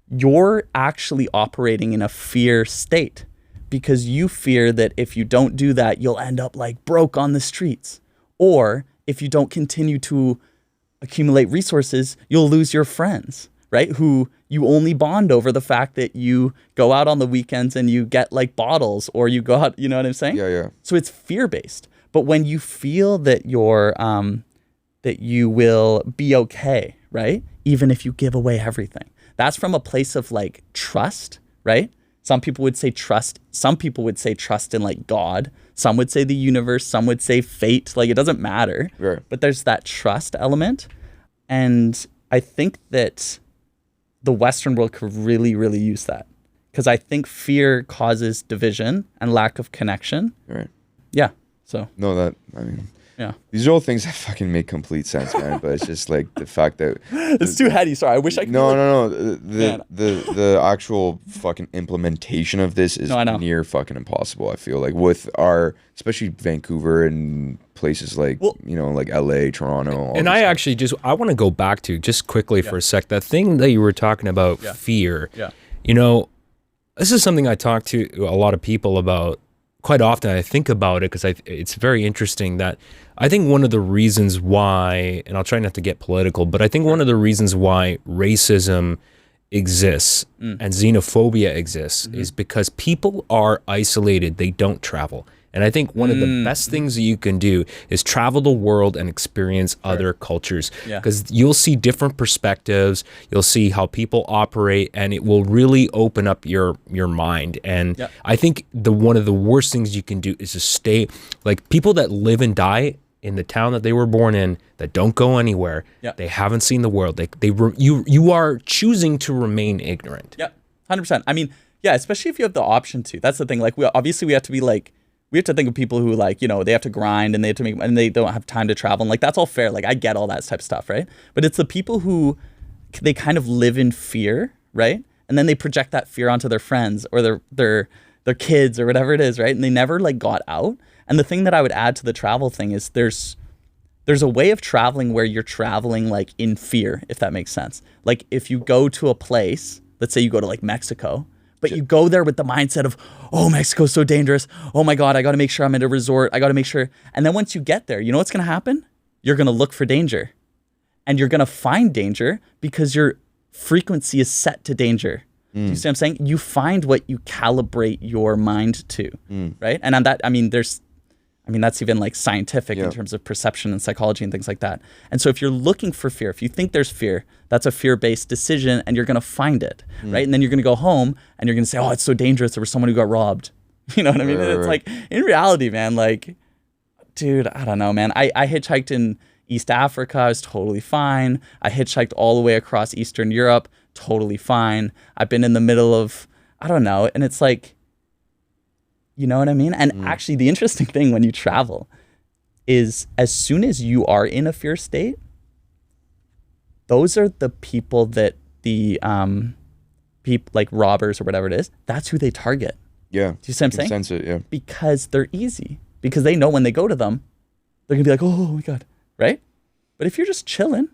you're actually operating in a fear state, because you fear that if you don't do that, you'll end up like broke on the streets, Or if you don't continue to accumulate resources, you'll lose your friends, right? Who you only bond over the fact that you go out on the weekends and you get like bottles, or you go out, you know what I'm saying? Yeah. So it's fear-based. But when you feel that that you will be okay, right? Even if you give away everything. That's from a place of like trust, right? Some people would say trust. Some people would say trust in like God. Some would say the universe. Some would say fate. Like, it doesn't matter. Right. But there's that trust element. And I think that the Western world could really, really use that. Because I think fear causes division and lack of connection. Right. Yeah. So. No, I mean, yeah. these are all things that fucking make complete sense, man. But it's just like the fact that it's too heady. Sorry, I wish I could. No. The actual fucking implementation of this is near fucking impossible. I feel like with especially Vancouver and places like like LA, Toronto. And I actually I want to go back to just quickly for a sec, that thing that you were talking about, fear. Yeah. You know, this is something I talk to a lot of people about quite often. I think about it because it's very interesting that I think one of the reasons why, and I'll try not to get political, but I think one of the reasons why racism exists and xenophobia exists is because people are isolated. They don't travel. And I think one of the best things that you can do is travel the world and experience other cultures, because you'll see different perspectives. You'll see how people operate, and it will really open up your mind. And I think one of the worst things you can do is to stay, like, people that live and die in the town that they were born in, that don't go anywhere. They haven't seen the world. You are choosing to remain ignorant. 100%. I mean, especially if you have the option to. That's the thing. Like, we have to be like, we have to think of people who, like, you know, they have to grind and they have to make, and they don't have time to travel. And like, that's all fair. Like, I get all that type of stuff, right? But it's the people who, they kind of live in fear, right? And then they project that fear onto their friends or their kids or whatever it is, right? And they never like got out. And the thing that I would add to the travel thing is there's a way of traveling where you're traveling like in fear, if that makes sense. Like, if you go to a place, let's say you go to like Mexico, but you go there with the mindset of, oh, Mexico's so dangerous. Oh my God, I got to make sure I'm at a resort. I got to make sure. And then once you get there, you know what's going to happen? You're going to look for danger. And you're going to find danger because your frequency is set to danger. Do you see what I'm saying? You find what you calibrate your mind to, right? And on that, that's even like scientific in terms of perception and psychology and things like that. And so if you're looking for fear, if you think there's fear, that's a fear-based decision, and you're going to find it, right? And then you're going to go home and you're going to say, oh, it's so dangerous. There was someone who got robbed. You know what I mean? And it's like, in reality, man, like, dude, I don't know, man. I hitchhiked in East Africa. I was totally fine. I hitchhiked all the way across Eastern Europe. Totally fine. I've been in the middle of, I don't know. And it's like, you know what I mean? And actually, the interesting thing when you travel is, as soon as you are in a fear state, those are the people that the people like robbers or whatever it is, that's who they target. Yeah. Do you see what I'm saying? Sense it, yeah. Because they're easy. Because they know when they go to them, they're gonna be like, oh my God, right? But if you're just chilling,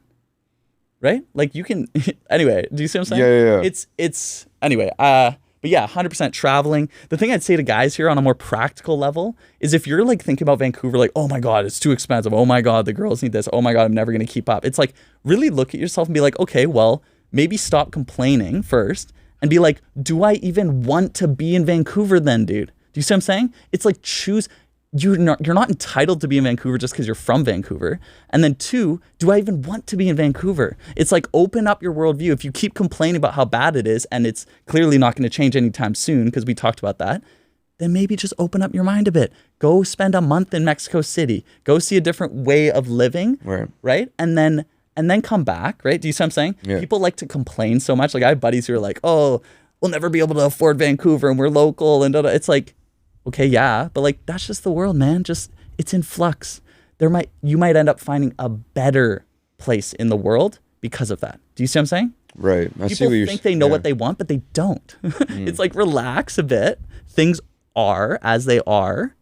right? Like, you can anyway, do you see what I'm saying? Yeah. It's anyway, but yeah, 100% traveling. The thing I'd say to guys here on a more practical level is, if you're like thinking about Vancouver, like, oh my God, it's too expensive. Oh my God, the girls need this. Oh my God, I'm never going to keep up. It's like, really look at yourself and be like, okay, well, maybe stop complaining first and be like, do I even want to be in Vancouver then, dude? Do you see what I'm saying? It's like, choose. You're not entitled to be in Vancouver just because you're from Vancouver. And then 2, do I even want to be in Vancouver? It's like, open up your worldview. If you keep complaining about how bad it is, and it's clearly not going to change anytime soon, because we talked about that, then maybe just open up your mind a bit. Go spend a month in Mexico City. Go see a different way of living, right? And then come back, right? Do you see what I'm saying? Yeah. People like to complain so much. Like, I have buddies who are like, oh, we'll never be able to afford Vancouver and we're local and it's like, okay, yeah, but like, that's just the world, man. Just, it's in flux. You might end up finding a better place in the world because of that. Do you see what I'm saying? Right. People think they know what they want, but they don't. It's like, relax a bit. Things are as they are,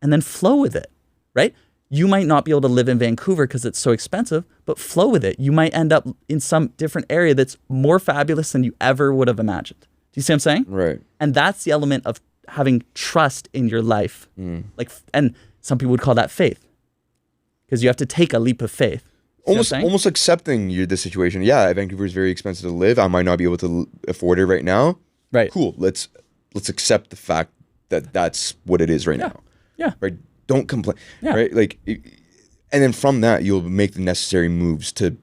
and then flow with it, right? You might not be able to live in Vancouver because it's so expensive, but flow with it. You might end up in some different area that's more fabulous than you ever would have imagined. Do you see what I'm saying? Right. And that's the element of having trust in your life. Like, and some people would call that faith. because you have to take a leap of faith. See what I'm saying? Almost accepting the situation. Yeah, Vancouver is very expensive to live. I might not be able to afford it right now. Right. Cool. Let's accept the fact that that's what it is right now. Yeah. Right. Don't complain. Yeah. Right. Like, and then from that, you'll make the necessary moves to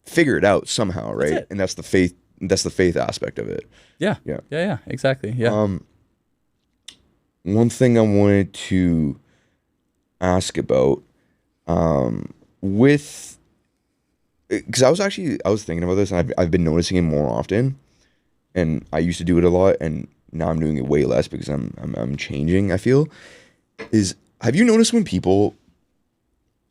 figure it out somehow. Right. That's it. And that's the faith. That's the faith aspect of it. Yeah. Yeah. Yeah. Exactly. Yeah. One thing I wanted to ask about, because I was thinking about this, and I've been noticing it more often, and I used to do it a lot, and now I'm doing it way less because I'm changing. I feel have you noticed when people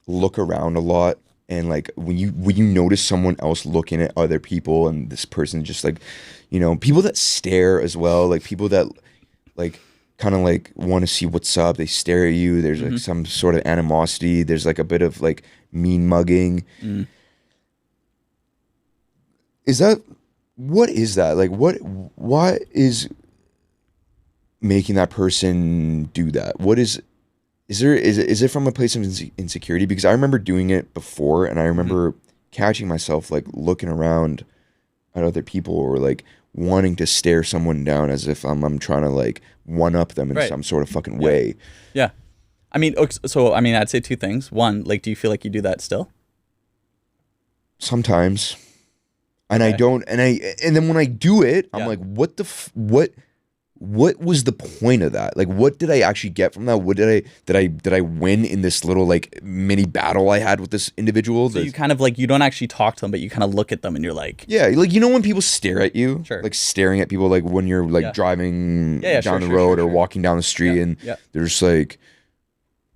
look around a lot, and like when you notice someone else looking at other people, and this person just like, people that stare as well, like people that like kind of like want to see what's up, they stare at you. There's like some sort of animosity. There's like a bit of like mean mugging. What is that? Like what is making that person do that? Is it from a place of insecurity? Because I remember doing it before, and I remember catching myself like looking around at other people, or like wanting to stare someone down as if I'm trying to like one up them in some sort of fucking way. Yeah. I mean, I'd say two things. One, like, do you feel like you do that still? Sometimes. And I don't, and then when I do it, I'm like, what was the point of that? Like, what did I actually get from that? What did I win in this little like mini battle I had with this individual? So you kind of like, you don't actually talk to them, but you kind of look at them and you're like, yeah, like, when people stare at you, Sure. like staring at people, like when you're like driving down the road or walking down the street, and they're just like,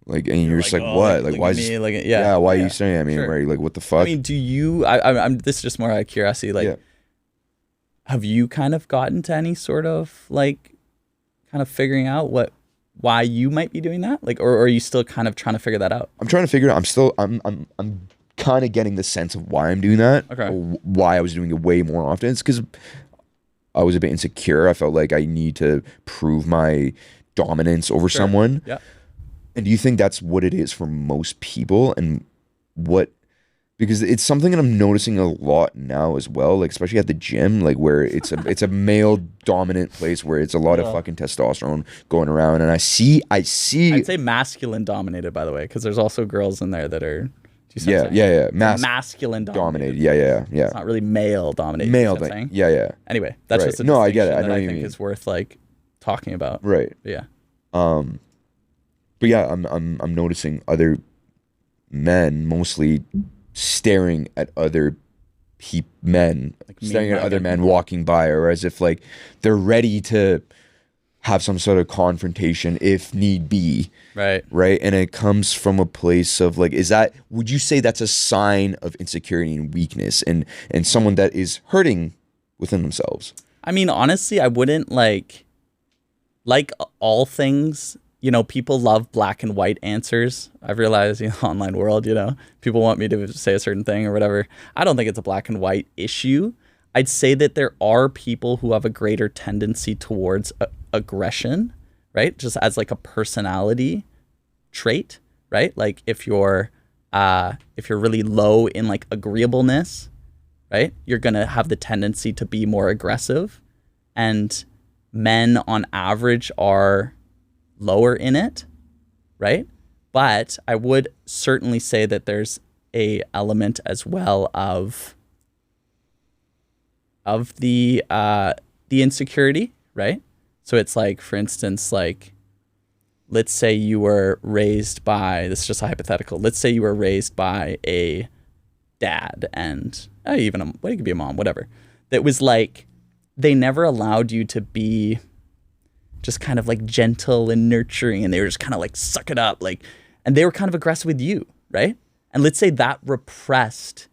and you're just like, what? Like, why is me? like, why are you staring at me? Sure. Right? Like, what the fuck? I mean, do you? I'm. This is just more out of curiosity. Like, have you kind of gotten to any sort of like, kind of figuring out why you might be doing that? Like, or are you still kind of trying to figure that out? I'm trying to figure it out. I'm kind of getting the sense of why I'm doing that. Okay. Or why I was doing it way more often. It's because I was a bit insecure. I felt like I need to prove my dominance over someone. Yeah. And do you think that's what it is for most people? And because it's something that I'm noticing a lot now as well, like especially at the gym, like where it's a male dominant place where it's a lot of fucking testosterone going around, and I see. I'd say masculine dominated, by the way, because there's also girls in there that are. Masculine dominated. Yeah. It's not really male dominated. Male, yeah. Anyway, that's just a no, I get it. I know know I what you think mean. is worth like talking about. Right. But yeah. But yeah, I'm noticing other men mostly staring at other men, staring at other men walking by, or as if like they're ready to have some sort of confrontation if need be. Right. And it comes from a place of like, would you say that's a sign of insecurity and weakness, and someone that is hurting within themselves? I mean, honestly, I wouldn't like all things, people love black and white answers. I've realized in the online world, people want me to say a certain thing or whatever. I don't think it's a black and white issue. I'd say that there are people who have a greater tendency towards aggression, right? Just as like a personality trait, right? Like if you're really low in like agreeableness, right? You're going to have the tendency to be more aggressive, and men on average are lower in it, right? But I would certainly say that there's a element as well of the insecurity, right? So it's like, for instance, like, let's say you were raised by, this is just a hypothetical, let's say you were raised by a dad and it could be a mom, whatever, that was like, they never allowed you to be just kind of like gentle and nurturing, and they were just kind of like, suck it up, like, and they were kind of aggressive with you, right? And let's say that repressed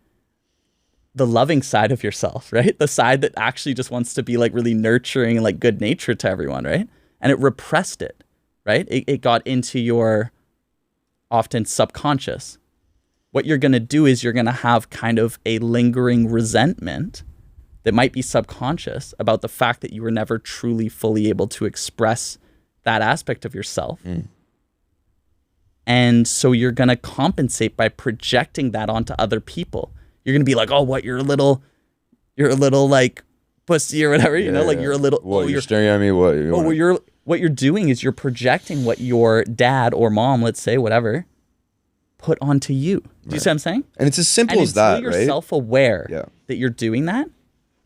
the loving side of yourself, right? The side that actually just wants to be like really nurturing and like good natured to everyone, right? And it repressed it, right? It got into your often subconscious. What you're going to do is you're going to have kind of a lingering resentment that might be subconscious about the fact that you were never truly fully able to express that aspect of yourself. And so you're going to compensate by projecting that onto other people. You're going to be like, oh, what, you're a little like pussy or whatever, you know, like you're a little, what, you're staring at me, what? What you're doing is you're projecting what your dad or mom, let's say, whatever, put onto you. Do you see what I'm saying? And it's as simple as that, you're right? self-aware that you're doing that.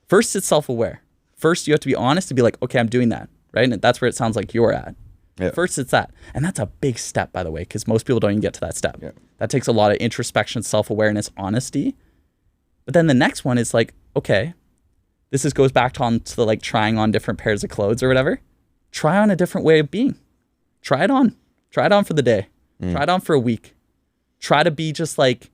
First, it's self-aware. First, you have to be honest to be like, okay, I'm doing that, right? And that's where it sounds like you're at. Yeah. First, it's that. And that's a big step, by the way, because most people don't even get to that step. Yeah. That takes a lot of introspection, self-awareness, honesty. But then the next one is like, okay, goes back to the like trying on different pairs of clothes or whatever. Try on a different way of being. Try it on. Try it on for the day. Try it on for a week. Try to be just like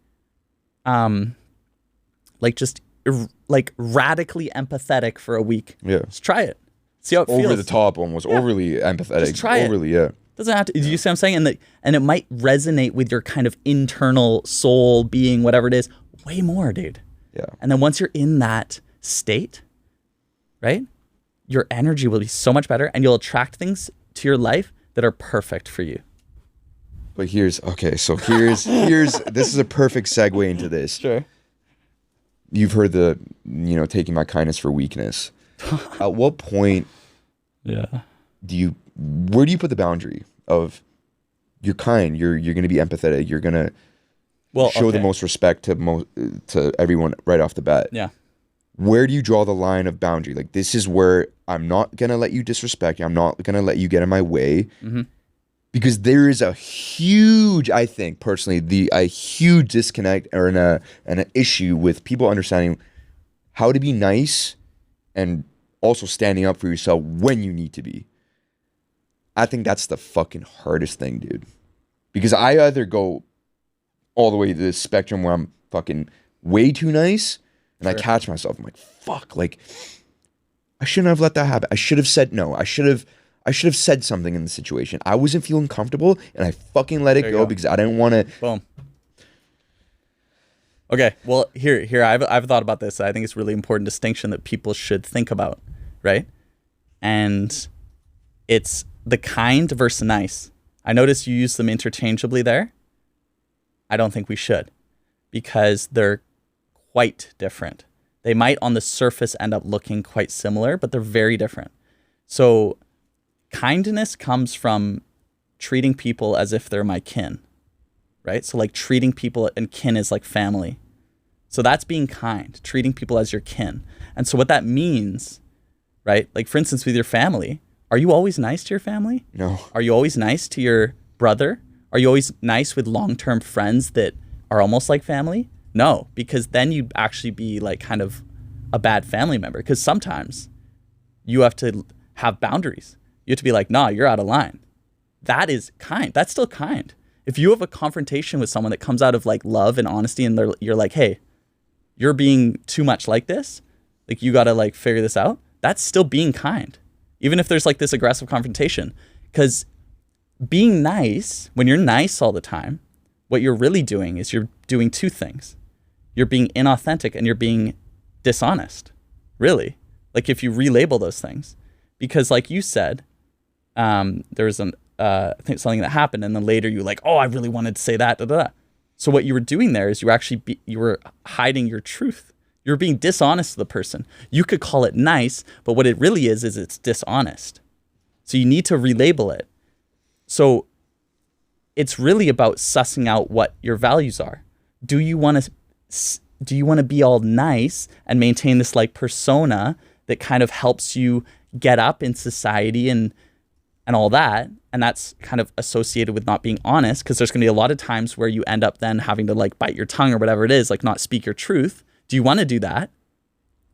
radically empathetic for a week. Yeah. Just try it. See how it feels. Over the top, almost overly empathetic. Just try overly, it. Doesn't have to. Do you see what I'm saying? And it might resonate with your kind of internal soul being, whatever it is, way more, dude. Yeah. And then once you're in that state, right, your energy will be so much better, and you'll attract things to your life that are perfect for you. But here's this is a perfect segue into this. Sure. You've heard taking my kindness for weakness. At what point where do you put the boundary of you're kind, you're going to be empathetic, you're going to show the most respect to everyone right off the bat. Yeah. Where do you draw the line of boundary? Like, this is where I'm not going to let you disrespect you. I'm not going to let you get in my way. Mm-hmm. Because there is a huge, I think personally, a huge disconnect or an issue with people understanding how to be nice and also standing up for yourself when you need to be. I think that's the fucking hardest thing, dude. Because I either go all the way to the spectrum where I'm fucking way too nice, and I catch myself. I'm like, fuck, like, I shouldn't have let that happen. I should have said no. I should have said something in the situation. I wasn't feeling comfortable, and I fucking let it go because I didn't want to. Boom. Okay, well, here, I've thought about this. I think it's a really important distinction that people should think about, right? And it's the kind versus nice. I notice you use them interchangeably there. I don't think we should, because they're quite different. They might on the surface end up looking quite similar, but they're very different. So kindness comes from treating people as if they're my kin, right? So like treating people, and kin is like family. So that's being kind, treating people as your kin. And so what that means, right? Like for instance, with your family, are you always nice to your family? No. Are you always nice to your brother? Are you always nice with long-term friends that are almost like family? No, because then you'd actually be like kind of a bad family member, because sometimes you have to have boundaries. You have to be like, nah, you're out of line. That is kind. That's still kind. If you have a confrontation with someone that comes out of like love and honesty, and you're like, hey, you're being too much like this, like you got to like figure this out. That's still being kind. Even if there's like this aggressive confrontation, because being nice, when you're nice all the time, what you're really doing is you're doing two things. You're being inauthentic and you're being dishonest, really. Like if you relabel those things, because like you said, there was I think something that happened, and then later you were like, oh, I really wanted to say that. Da, da, da. So what you were doing there is you were hiding your truth. You're being dishonest to the person. You could call it nice, but what it really is it's dishonest. So you need to relabel it. So it's really about sussing out what your values are. Do you want to be all nice and maintain this like persona that kind of helps you get up in society and all that? And that's kind of associated with not being honest, because there's going to be a lot of times where you end up then having to like bite your tongue or whatever it is, like not speak your truth. Do you want to do that?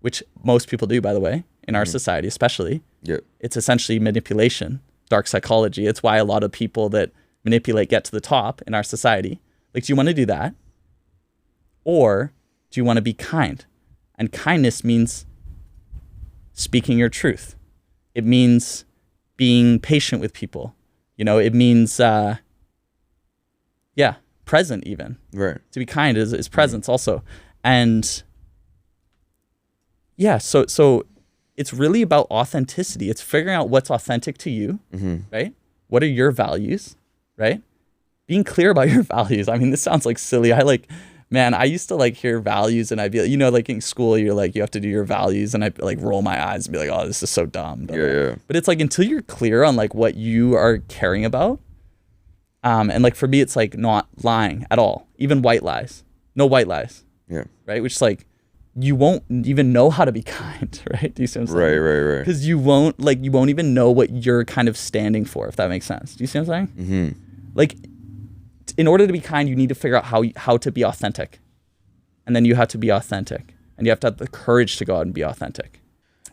Which most people do, by the way, in our society especially. Yeah. It's essentially manipulation, dark psychology. It's why a lot of people that manipulate get to the top in our society. Like, do you want to do that? Or do you want to be kind? And kindness means speaking your truth. It means being patient with people. You know, it means, present even. Right. To be kind is presence also. And yeah, so it's really about authenticity. It's figuring out what's authentic to you, right? What are your values, right? being clear about your values. I mean, this sounds like silly. Man, I used to like hear values and I'd be like, like in school, you're like, you have to do your values. And I'd like roll my eyes and be like, oh, this is so dumb. Yeah. But it's like, until you're clear on like what you are caring about. And like for me, it's like not lying at all, even white lies, no white lies. Yeah. Right. Which is like, you won't even know how to be kind. Right. Do you see what I'm saying? Right. Because you won't even know what you're kind of standing for, if that makes sense. Do you see what I'm saying? Mm-hmm. Like, in order to be kind, you need to figure out how to be authentic. And then you have to be authentic. And you have to have the courage to go out and be authentic.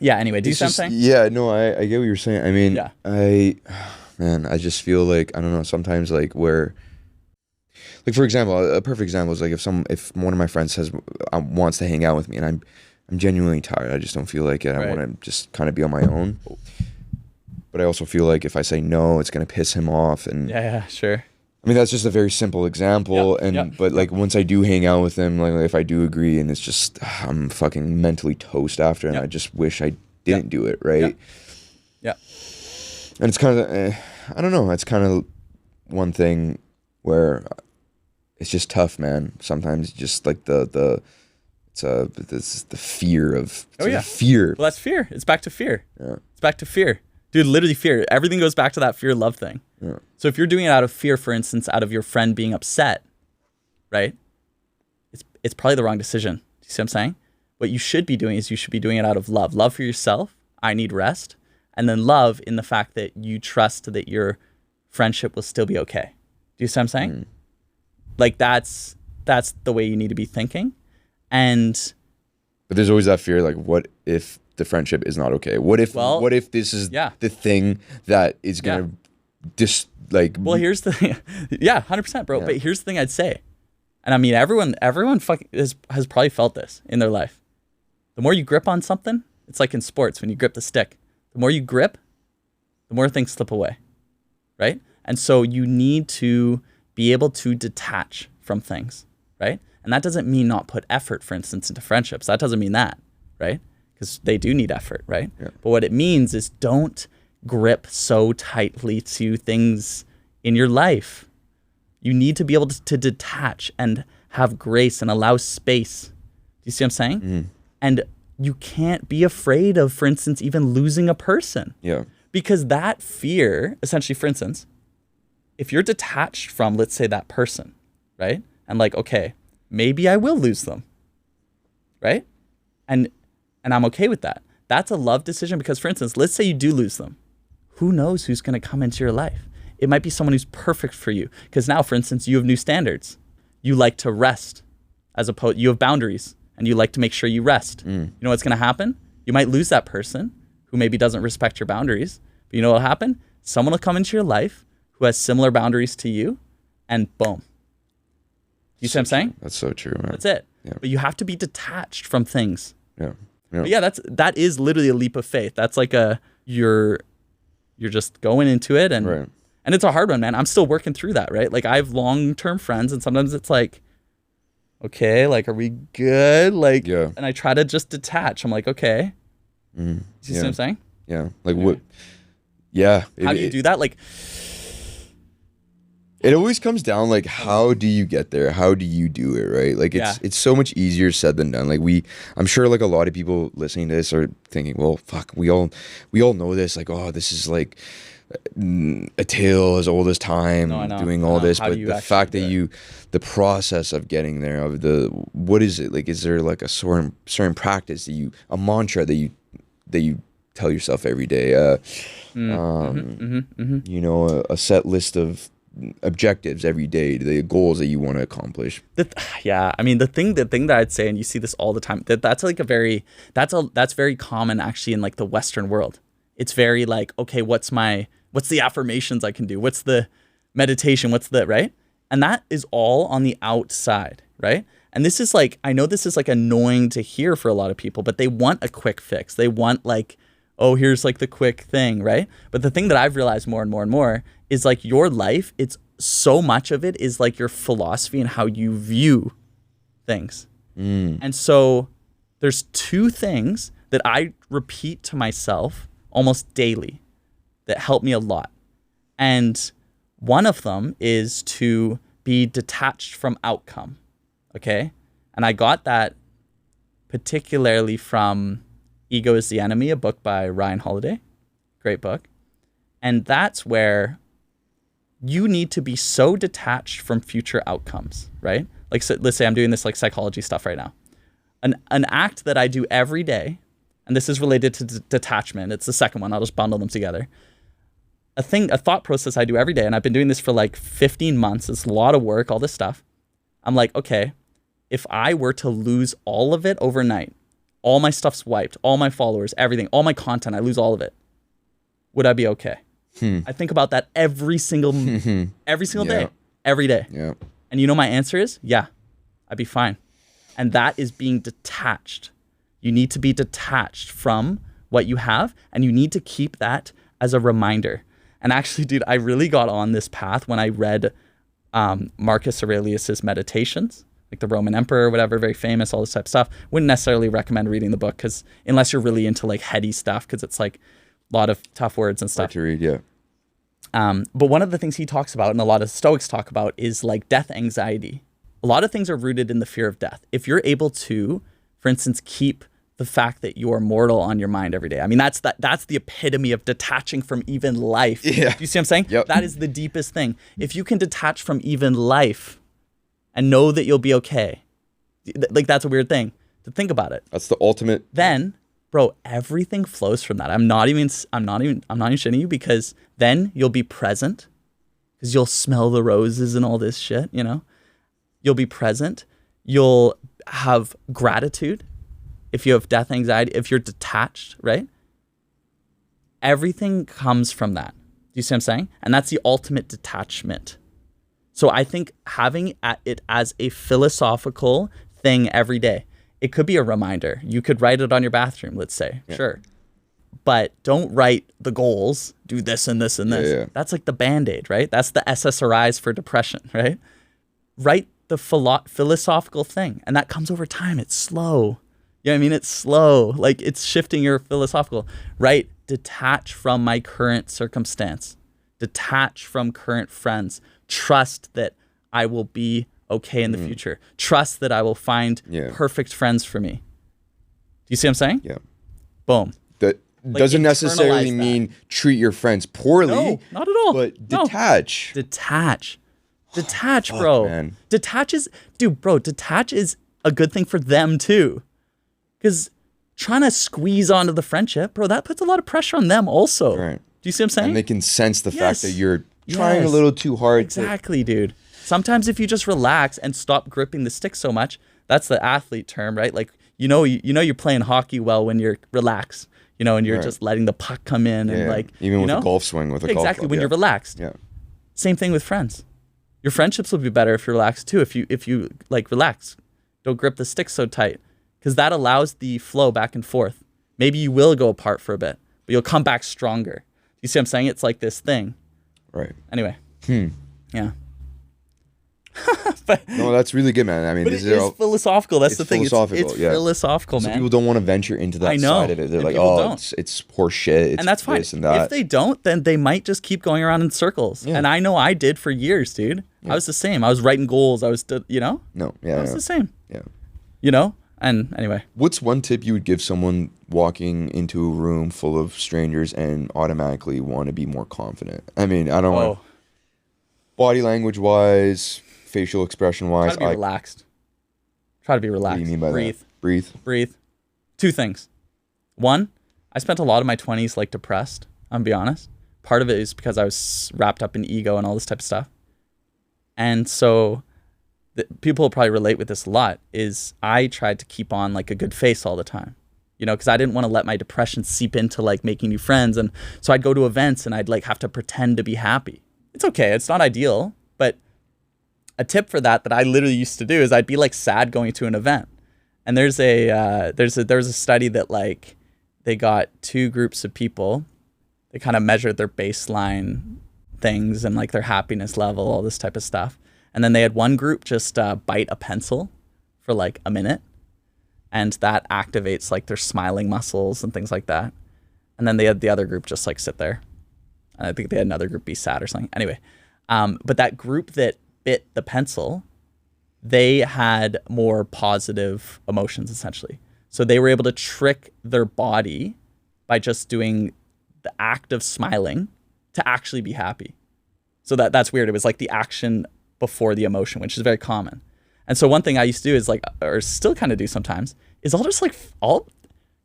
Yeah, anyway, do you see what I'm saying? Yeah, no, I get what you're saying. I mean, Yeah. I just feel like, I don't know, sometimes like where, like for example, a perfect example is like if one of my friends says wants to hang out with me and I'm genuinely tired, I just don't feel like it. I want to just kind of be on my own. But I also feel like if I say no, it's going to piss him off. And Yeah, sure. I mean, that's just a very simple example. But like once I do hang out with him, like if I do agree and it's just, I'm fucking mentally toast after and I just wish I didn't do it, right? Yeah. And it's kind of, I don't know, it's kind of one thing where it's just tough, man. Sometimes just like the fear of, fear. Well, that's fear. It's back to fear. Yeah. It's back to fear. Dude, literally fear. Everything goes back to that fear-love thing. Yeah. So if you're doing it out of fear, for instance, out of your friend being upset, right? It's probably the wrong decision. Do you see what I'm saying? What you should be doing is you should be doing it out of love. Love for yourself. I need rest. And then love in the fact that you trust that your friendship will still be okay. Do you see what I'm saying? Mm. Like that's the way you need to be thinking. And but there's always that fear, like, what if the friendship is not okay? What if this is the thing that is gonna just like? Well, here's the thing. 100%, bro. Yeah. But here's the thing I'd say, and I mean everyone fucking has probably felt this in their life. The more you grip on something, it's like in sports when you grip the stick. The more you grip, the more things slip away, right? And so you need to be able to detach from things, right? And that doesn't mean not put effort, for instance, into friendships. That doesn't mean that, right? Because they do need effort, right? Yeah. But what it means is don't grip so tightly to things in your life. You need to be able to detach and have grace and allow space. Do you see what I'm saying? Mm-hmm. And you can't be afraid of, for instance, even losing a person. Yeah. Because that fear, essentially, for instance, if you're detached from, let's say, that person, right? And like, okay, maybe I will lose them, right? And I'm okay with that. That's a love decision because, for instance, let's say you do lose them. Who knows who's going to come into your life? It might be someone who's perfect for you. Because now, for instance, you have new standards. You like to rest as opposed, you have boundaries and you like to make sure you rest. You know what's going to happen? You might lose that person who maybe doesn't respect your boundaries. But you know what'll happen? Someone will come into your life who has similar boundaries to you and boom. You see what I'm saying? That's so true, man. That's it. Yeah. But you have to be detached from things. Yeah. But yeah, that is literally a leap of faith. That's like you're just going into it and it's a hard one, man. I'm still working through that, right? Like I have long-term friends and sometimes it's like, okay, like are we good? Like and I try to just detach. I'm like, okay. Mm-hmm. You see what I'm saying? Yeah. Like what? Yeah. How do you do that? Like it always comes down like how do you get there? How do you do it, right? Like it's so much easier said than done. Like I'm sure like a lot of people listening to this are thinking, well, fuck, we all know this. Like, oh, this is like a tale as old as time, doing all this. But the fact that the process of getting there, of what is it? Like, is there like a certain practice a mantra that you tell yourself every day? You know, a set list of objectives every day, the goals that you want to accomplish. I mean the thing that I'd say, and you see this all the time, that's very common actually in like the Western world. It's very like, okay, what's the affirmations I can do, what's the meditation, what's the right, and that is all on the outside, right? And this is like, I know this is like annoying to hear for a lot of people, but they want a quick fix. They want like, oh, here's like the quick thing, right? But the thing that I've realized more and more and more is like your life, it's so much of it is like your philosophy and how you view things. And so there's two things that I repeat to myself almost daily that help me a lot. And One of them is to be detached from outcome. Okay. And I got that particularly from Ego is the Enemy, a book by Ryan Holiday. Great book. And that's where you need to be so detached from future outcomes, right? Like, so let's say I'm doing this like psychology stuff right now. An act that I do every day, and this is related to detachment. It's the second one. I'll just bundle them together. A thought process I do every day, and I've been doing this for like 15 months. It's a lot of work, all this stuff. I'm like, okay, if I were to lose all of it overnight, all my stuff's wiped, all my followers, everything, all my content, I lose all of it, would I be okay? I think about that every single day, every day. Yeah. And you know my answer is, yeah, I'd be fine. And that is being detached. You need to be detached from what you have, and you need to keep that as a reminder. And actually, dude, I really got on this path when I read Marcus Aurelius's Meditations, like the Roman emperor, whatever, very famous, all this type of stuff. Wouldn't necessarily recommend reading the book because unless you're really into like heady stuff, because it's like a lot of tough words and stuff. Hard to read, yeah. But one of the things he talks about, and a lot of Stoics talk about, is like death anxiety. A lot of things are rooted in the fear of death. If you're able to, for instance, keep the fact that you're mortal on your mind every day. I mean, that's the epitome of detaching from even life. Yeah. Do you see what I'm saying? Yep. That is the deepest thing. If you can detach from even life and know that you'll be okay, like that's a weird thing to think about it. That's the ultimate. Then, bro, everything flows from that. I'm not even shitting you, because then you'll be present, because you'll smell the roses and all this shit, you know? You'll be present. You'll have gratitude. If you have death anxiety, if you're detached, right? Everything comes from that. Do you see what I'm saying? And that's the ultimate detachment. So I think having it as a philosophical thing every day, it could be a reminder. You could write it on your bathroom, let's say. Yeah. Sure. But don't write the goals, do this and this and this. Yeah. That's like the Band-Aid, right? That's the SSRIs for depression, right? Write the philosophical thing. And that comes over time. It's slow. You know what I mean? It's slow. Like, it's shifting your philosophical. Right? Detach from my current circumstance. Detach from current friends. Trust that I will be okay in the future. Trust that I will find perfect friends for me. Do you see what I'm saying? Yeah. Boom. That doesn't necessarily mean treat your friends poorly. No, not at all. But detach. Detach. Detach, bro. Man. Detach is a good thing for them too. Because trying to squeeze onto the friendship, bro, that puts a lot of pressure on them also. Right. Do you see what I'm saying? And they can sense the fact that you're trying a little too hard. Exactly, dude. Sometimes if you just relax and stop gripping the stick so much, that's the athlete term, right? Like, you know you're playing hockey well when you're relaxed, you know, and you're just letting the puck come in and like, even with a golf swing with a golf exactly, club, when you're relaxed. Yeah. Same thing with friends. Your friendships will be better if you're relaxed too. If you like relax, don't grip the stick so tight, because that allows the flow back and forth. Maybe you will go apart for a bit, but you'll come back stronger. You see what I'm saying? It's like this thing. Right. Anyway. Yeah. No, that's really good, man. I mean, but it is philosophical. That's the thing. It's philosophical, man. Some people don't want to venture into that side of it. They're like, oh, it's horse shit. It's and that's fine. This and that. If they don't, then they might just keep going around in circles. Yeah. And I know I did for years, dude. Yeah. I was the same. I was writing goals. I was, I was the same. Yeah. You know? And anyway. What's one tip you would give someone walking into a room full of strangers and automatically want to be more confident? I mean, I don't want body language wise, facial expression wise. Try to be relaxed. Try to be relaxed. What do you mean by that? Breathe. Two things. One, I spent a lot of my 20s like depressed, I'm gonna be honest. Part of it is because I was wrapped up in ego and all this type of stuff. And so people will probably relate with this a lot, is I tried to keep on like a good face all the time, you know, because I didn't want to let my depression seep into like making new friends. And so I'd go to events and I'd like have to pretend to be happy. It's okay. It's not ideal, but a tip for that I literally used to do is I'd be like sad going to an event. And there was a study that like they got two groups of people. They kind of measured their baseline things and like their happiness level, all this type of stuff. And then they had one group just bite a pencil for like a minute. And that activates like their smiling muscles and things like that. And then they had the other group just like sit there. And I think they had another group be sad or something. Anyway, But that group that bit the pencil, they had more positive emotions essentially. So they were able to trick their body by just doing the act of smiling to actually be happy. So that's weird. It was like the action before the emotion, which is very common. And so one thing I used to do is like, or still kind of do sometimes, is I'll just like, I'll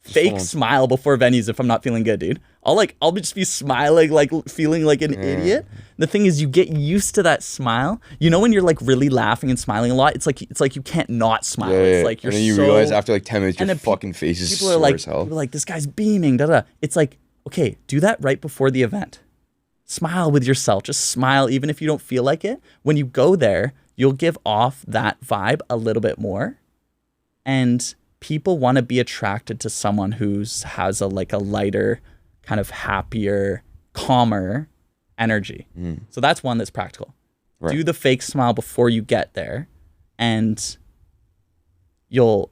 fake smile before venues if I'm not feeling good, dude. I'll just be smiling, like feeling like an idiot. The thing is, you get used to that smile. You know when you're like really laughing and smiling a lot, it's like you can't not smile. It's like you're and then you so, realize after like 10 minutes, your fucking face is people are sore like, as hell. people are like, this guy's beaming, da da. It's like, okay, do that right before the event. Smile with yourself. Just smile, even if you don't feel like it. When you go there, you'll give off that vibe a little bit more, and people want to be attracted to someone who's has a lighter, kind of happier, calmer energy. So that's one that's practical. Right. Do the fake smile before you get there, and you'll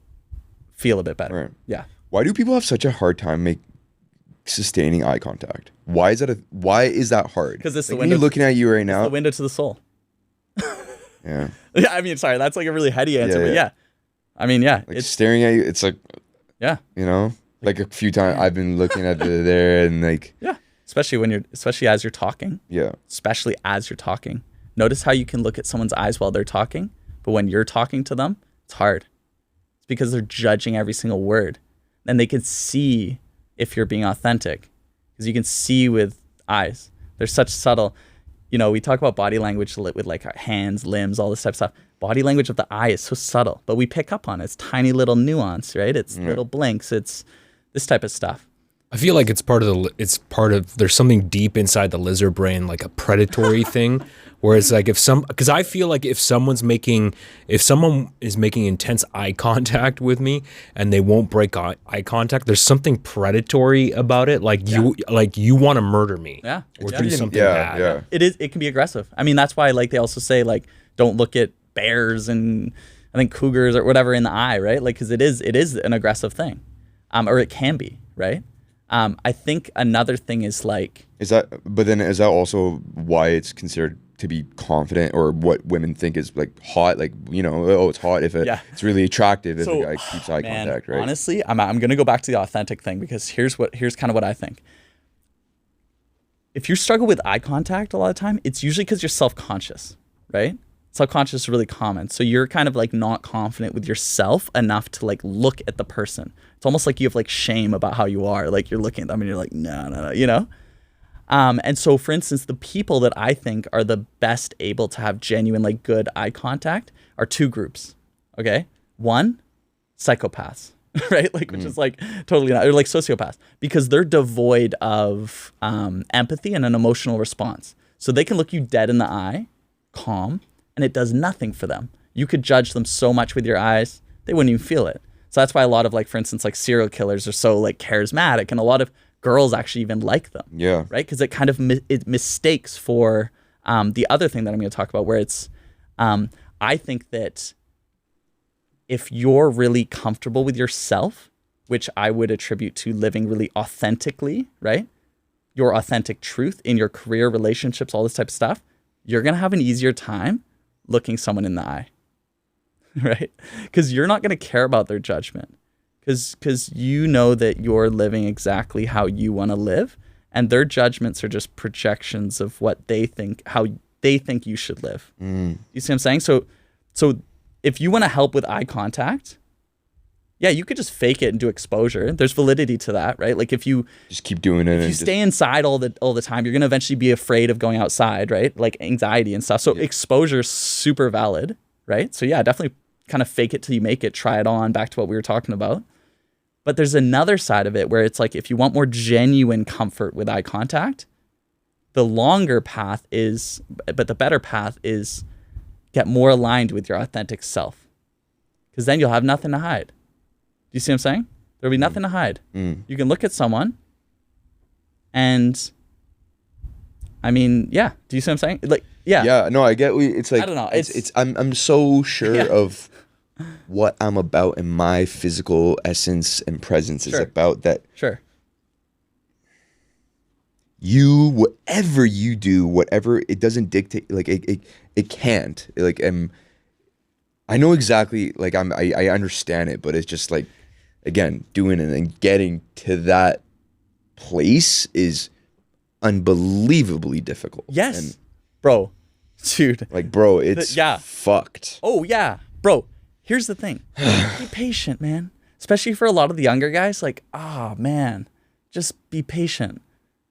feel a bit better. Right. Yeah. Why do people have such a hard time sustaining eye contact? Why is that hard? Because it's the when window. you're looking at you right now. The window to the soul. Yeah. Yeah. I mean, sorry, that's like a really heady answer, but yeah. I mean, yeah. Like staring at you, it's like, yeah. you know, like a few times I've been looking at there and like. Yeah. Especially as you're talking. Yeah. Especially as you're talking. Notice how you can look at someone's eyes while they're talking, but when you're talking to them, it's hard. It's because they're judging every single word. And they can see if you're being authentic, because you can see with eyes. They're such subtle. You know, we talk about body language with like our hands, limbs, all this type of stuff. Body language of the eye is so subtle, but we pick up on it. It's tiny little nuance, right? It's little blinks. It's this type of stuff. I feel like it's part of there's something deep inside the lizard brain, like a predatory thing, where it's like because I feel like if someone is making intense eye contact with me and they won't break eye contact, there's something predatory about it. Like you want to murder me. Yeah. Or Yeah. do something bad. Yeah. It can be aggressive. I mean, that's why like they also say like, don't look at bears and I think cougars or whatever in the eye, right? Like, cause it is an aggressive thing. Or it can be, right? I think another thing is like, is that also why it's considered to be confident, or what women think is like hot? Like, you know, oh, it's hot if it's really attractive if a guy keeps eye contact, right? Honestly, I'm going to go back to the authentic thing, because here's kind of what I think. If you struggle with eye contact a lot of time, it's usually because you're self-conscious, right? Self-conscious is really common. So you're kind of like not confident with yourself enough to like look at the person. It's almost like you have like shame about how you are. Like you're looking at them and you're like, no, you know? And so for instance, the people that I think are the best able to have genuine, like good eye contact are two groups. Okay. One, psychopaths, right? Like, which is like totally not, they're like sociopaths, because they're devoid of empathy and an emotional response. So they can look you dead in the eye, calm, and it does nothing for them. You could judge them so much with your eyes, they wouldn't even feel it. So that's why a lot of like, for instance, like serial killers are so like charismatic, and a lot of girls actually even like them. Yeah. Right? Because it kind of it mistakes for the other thing that I'm going to talk about, where it's, I think that if you're really comfortable with yourself, which I would attribute to living really authentically, right? Your authentic truth in your career, relationships, all this type of stuff, you're going to have an easier time looking someone in the eye, right? Because you're not going to care about their judgment, because you know that you're living exactly how you want to live, and their judgments are just projections of what they think, how they think you should live. You see what I'm saying? So if you want to help with eye contact, yeah, you could just fake it and do exposure. There's validity to that, right? Like if you just keep doing it, if you stay inside all the time, you're gonna eventually be afraid of going outside, right? Like anxiety and stuff. So exposure is super valid, right? So yeah, definitely kind of fake it till you make it, try it on, back to what we were talking about. But there's another side of it where it's like, if you want more genuine comfort with eye contact, the longer path is, but the better path is, get more aligned with your authentic self. Because then you'll have nothing to hide. Do you see what I'm saying? There'll be nothing to hide. You can look at someone and, I mean, yeah. Do you see what I'm saying? Like, yeah. Yeah, no, I get. It's like, I don't know. I'm so sure of what I'm about, and my physical essence and presence is about that. Sure. whatever you do, whatever, it doesn't dictate, like it can't, like, I know exactly, like, I understand it, but it's just like, again, doing it and getting to that place is unbelievably difficult. Yes, and, bro, dude, like, bro, it's fucked. Oh yeah, bro. Here's the thing: be patient, man. Especially for a lot of the younger guys. Like, man, just be patient.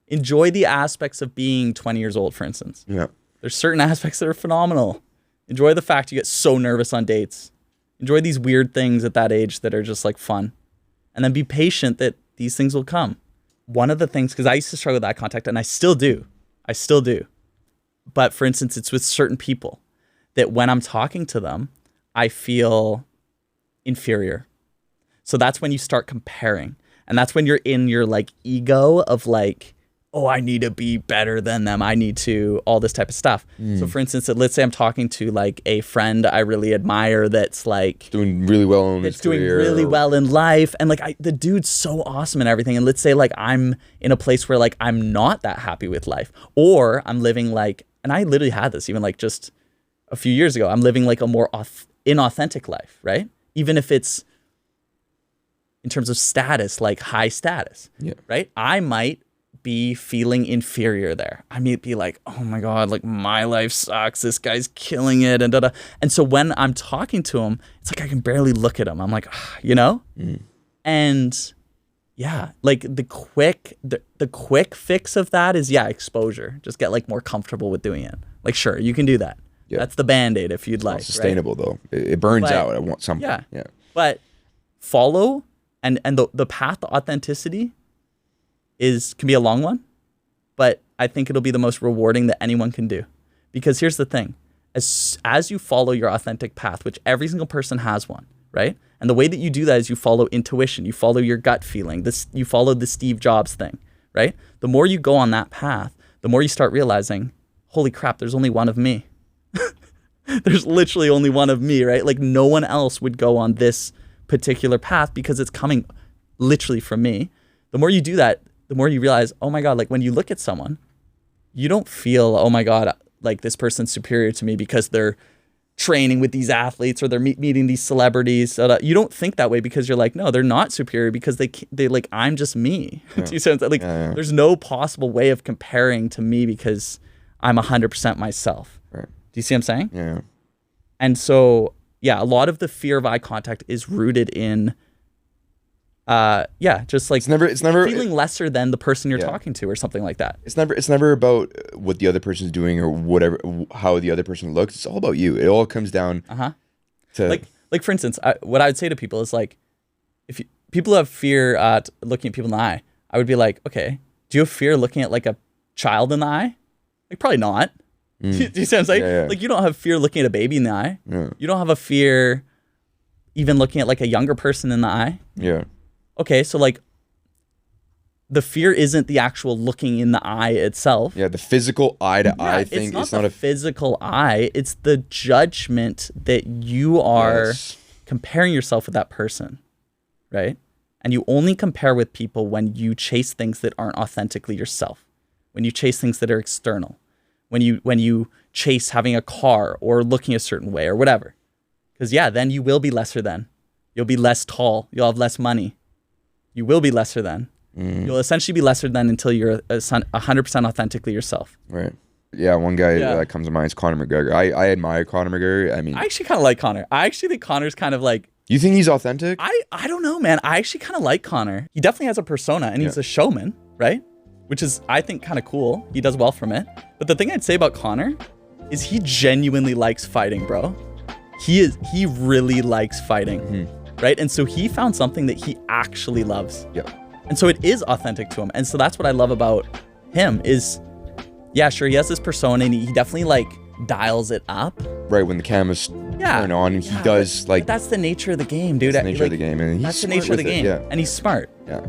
Enjoy the aspects of being 20 years old, for instance. Yeah. There's certain aspects that are phenomenal. Enjoy the fact you get so nervous on dates. Enjoy these weird things at that age that are just like fun. And then be patient that these things will come. One of the things, because I used to struggle with eye contact, and I still do. But for instance, it's with certain people that when I'm talking to them, I feel inferior. So that's when you start comparing. And that's when you're in your like ego of like, oh, I need to be better than them. I need to, all this type of stuff. So for instance, let's say I'm talking to like a friend I really admire that's like Doing really well in his doing career. really well in life. And like the dude's so awesome and everything. And let's say like I'm in a place where like I'm not that happy with life, or I'm living like, and I literally had this even like just a few years ago, I'm living like a more inauthentic life, right? Even if it's in terms of status, like high status, right? I might be feeling inferior there. I might be like, oh my God, like my life sucks. This guy's killing it. And da-da. And so when I'm talking to him, it's like I can barely look at him. I'm like, you know? And yeah, like the quick fix of that is, exposure. Just get like more comfortable with doing it. Like, sure, you can do that. Yeah. That's the Band-Aid if you'd like. It's sustainable though. It burns out at some point. Yeah. But follow and the path to authenticity can be a long one, but I think it'll be the most rewarding that anyone can do. Because here's the thing, as you follow your authentic path, which every single person has one, right? And the way that you do that is you follow intuition, you follow your gut feeling, you follow the Steve Jobs thing, right? The more you go on that path, the more you start realizing, holy crap, there's only one of me. There's literally only one of me, right? Like no one else would go on this particular path because it's coming literally from me. The more you do that, the more you realize, oh my God, like when you look at someone, you don't feel, oh my God, like this person's superior to me because they're training with these athletes or they're meeting these celebrities. You don't think that way because you're like, no, they're not superior because they like, I'm just me. Do you sense that? Like, there's no possible way of comparing to me because I'm 100% myself. Right. Do you see what I'm saying? Yeah. And so, a lot of the fear of eye contact is rooted in just like it's never feeling lesser than the person you're talking to or something like that. It's never about what the other person's doing or whatever, how the other person looks. It's all about you. It all comes down to like for instance, what I would say to people is like, if people have fear looking at people in the eye, I would be like, okay, do you have fear looking at like a child in the eye? Like probably not. Do you see what I'm saying? Yeah. Like you don't have fear looking at a baby in the eye. Yeah. You don't have a fear even looking at like a younger person in the eye. Yeah. Okay, so like the fear isn't the actual looking in the eye itself. Yeah, the physical eye to eye thing. It's not a physical eye. It's the judgment that you are comparing yourself with that person, right? And you only compare with people when you chase things that aren't authentically yourself. When you chase things that are external. When you chase having a car or looking a certain way or whatever. Because then you will be lesser than. You'll be less tall. You'll have less money. You will be lesser than. You'll essentially be lesser than until you're 100% authentically yourself. Right. Yeah, one guy that comes to mind is Conor McGregor. I admire Conor McGregor. I mean, I actually kind of like Conor. I actually think Conor's kind of like... You think he's authentic? I don't know, man. I actually kind of like Conor. He definitely has a persona, and he's a showman, right? Which is, I think, kind of cool. He does well from it. But the thing I'd say about Conor is he genuinely likes fighting, bro. He really likes fighting, right? And so he found something that he actually loves. Yeah. And so it is authentic to him. And so that's what I love about him is, sure, he has this persona and he definitely like dials it up. Right, when the cameras turn on, he does like... But that's the nature of the game, dude. That's the nature of the game. And that's the nature of the game. And he's smart. Yeah.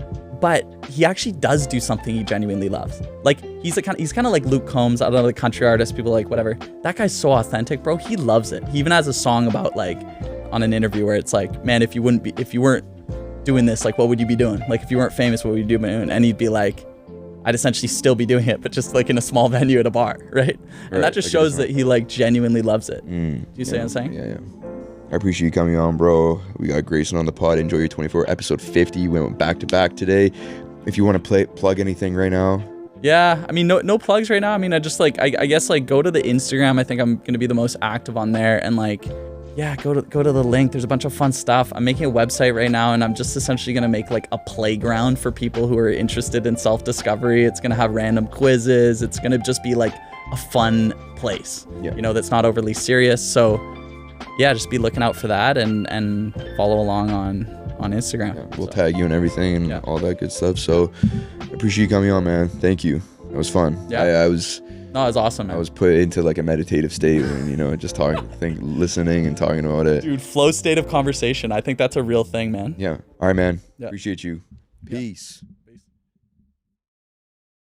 But he actually does do something he genuinely loves. Like he's kind of like Luke Combs, I don't know, the country artist, people like whatever. That guy's so authentic, bro. He loves it. He even has a song about like on an interview where it's like, man, if you weren't doing this, like what would you be doing? Like if you weren't famous, what would you be doing? And he'd be like, I'd essentially still be doing it, but just like in a small venue at a bar, right? And that just shows that he like genuinely loves it. Do you see what I'm saying? Yeah. I appreciate you coming on, bro. We got Grayson on the pod. Enjoy your 24, episode 50. We went back to back today. If you want to plug anything right now. Yeah, I mean, no plugs right now. I mean, I just like, I guess like go to the Instagram. I think I'm gonna be the most active on there, and like, yeah, go to the link. There's a bunch of fun stuff. I'm making a website right now, and I'm just essentially gonna make like a playground for people who are interested in self-discovery. It's gonna have random quizzes. It's gonna just be like a fun place, you know, that's not overly serious. So yeah, just be looking out for that and follow along on Instagram. Yeah, we'll tag you and everything and all that good stuff. So I appreciate you coming on, man. Thank you. It was fun. Yeah. I was awesome, man. I was put into like a meditative state and, you know, just listening and talking about it. Dude, flow state of conversation. I think that's a real thing, man. Yeah. All right, man. Yeah. Appreciate you. Peace.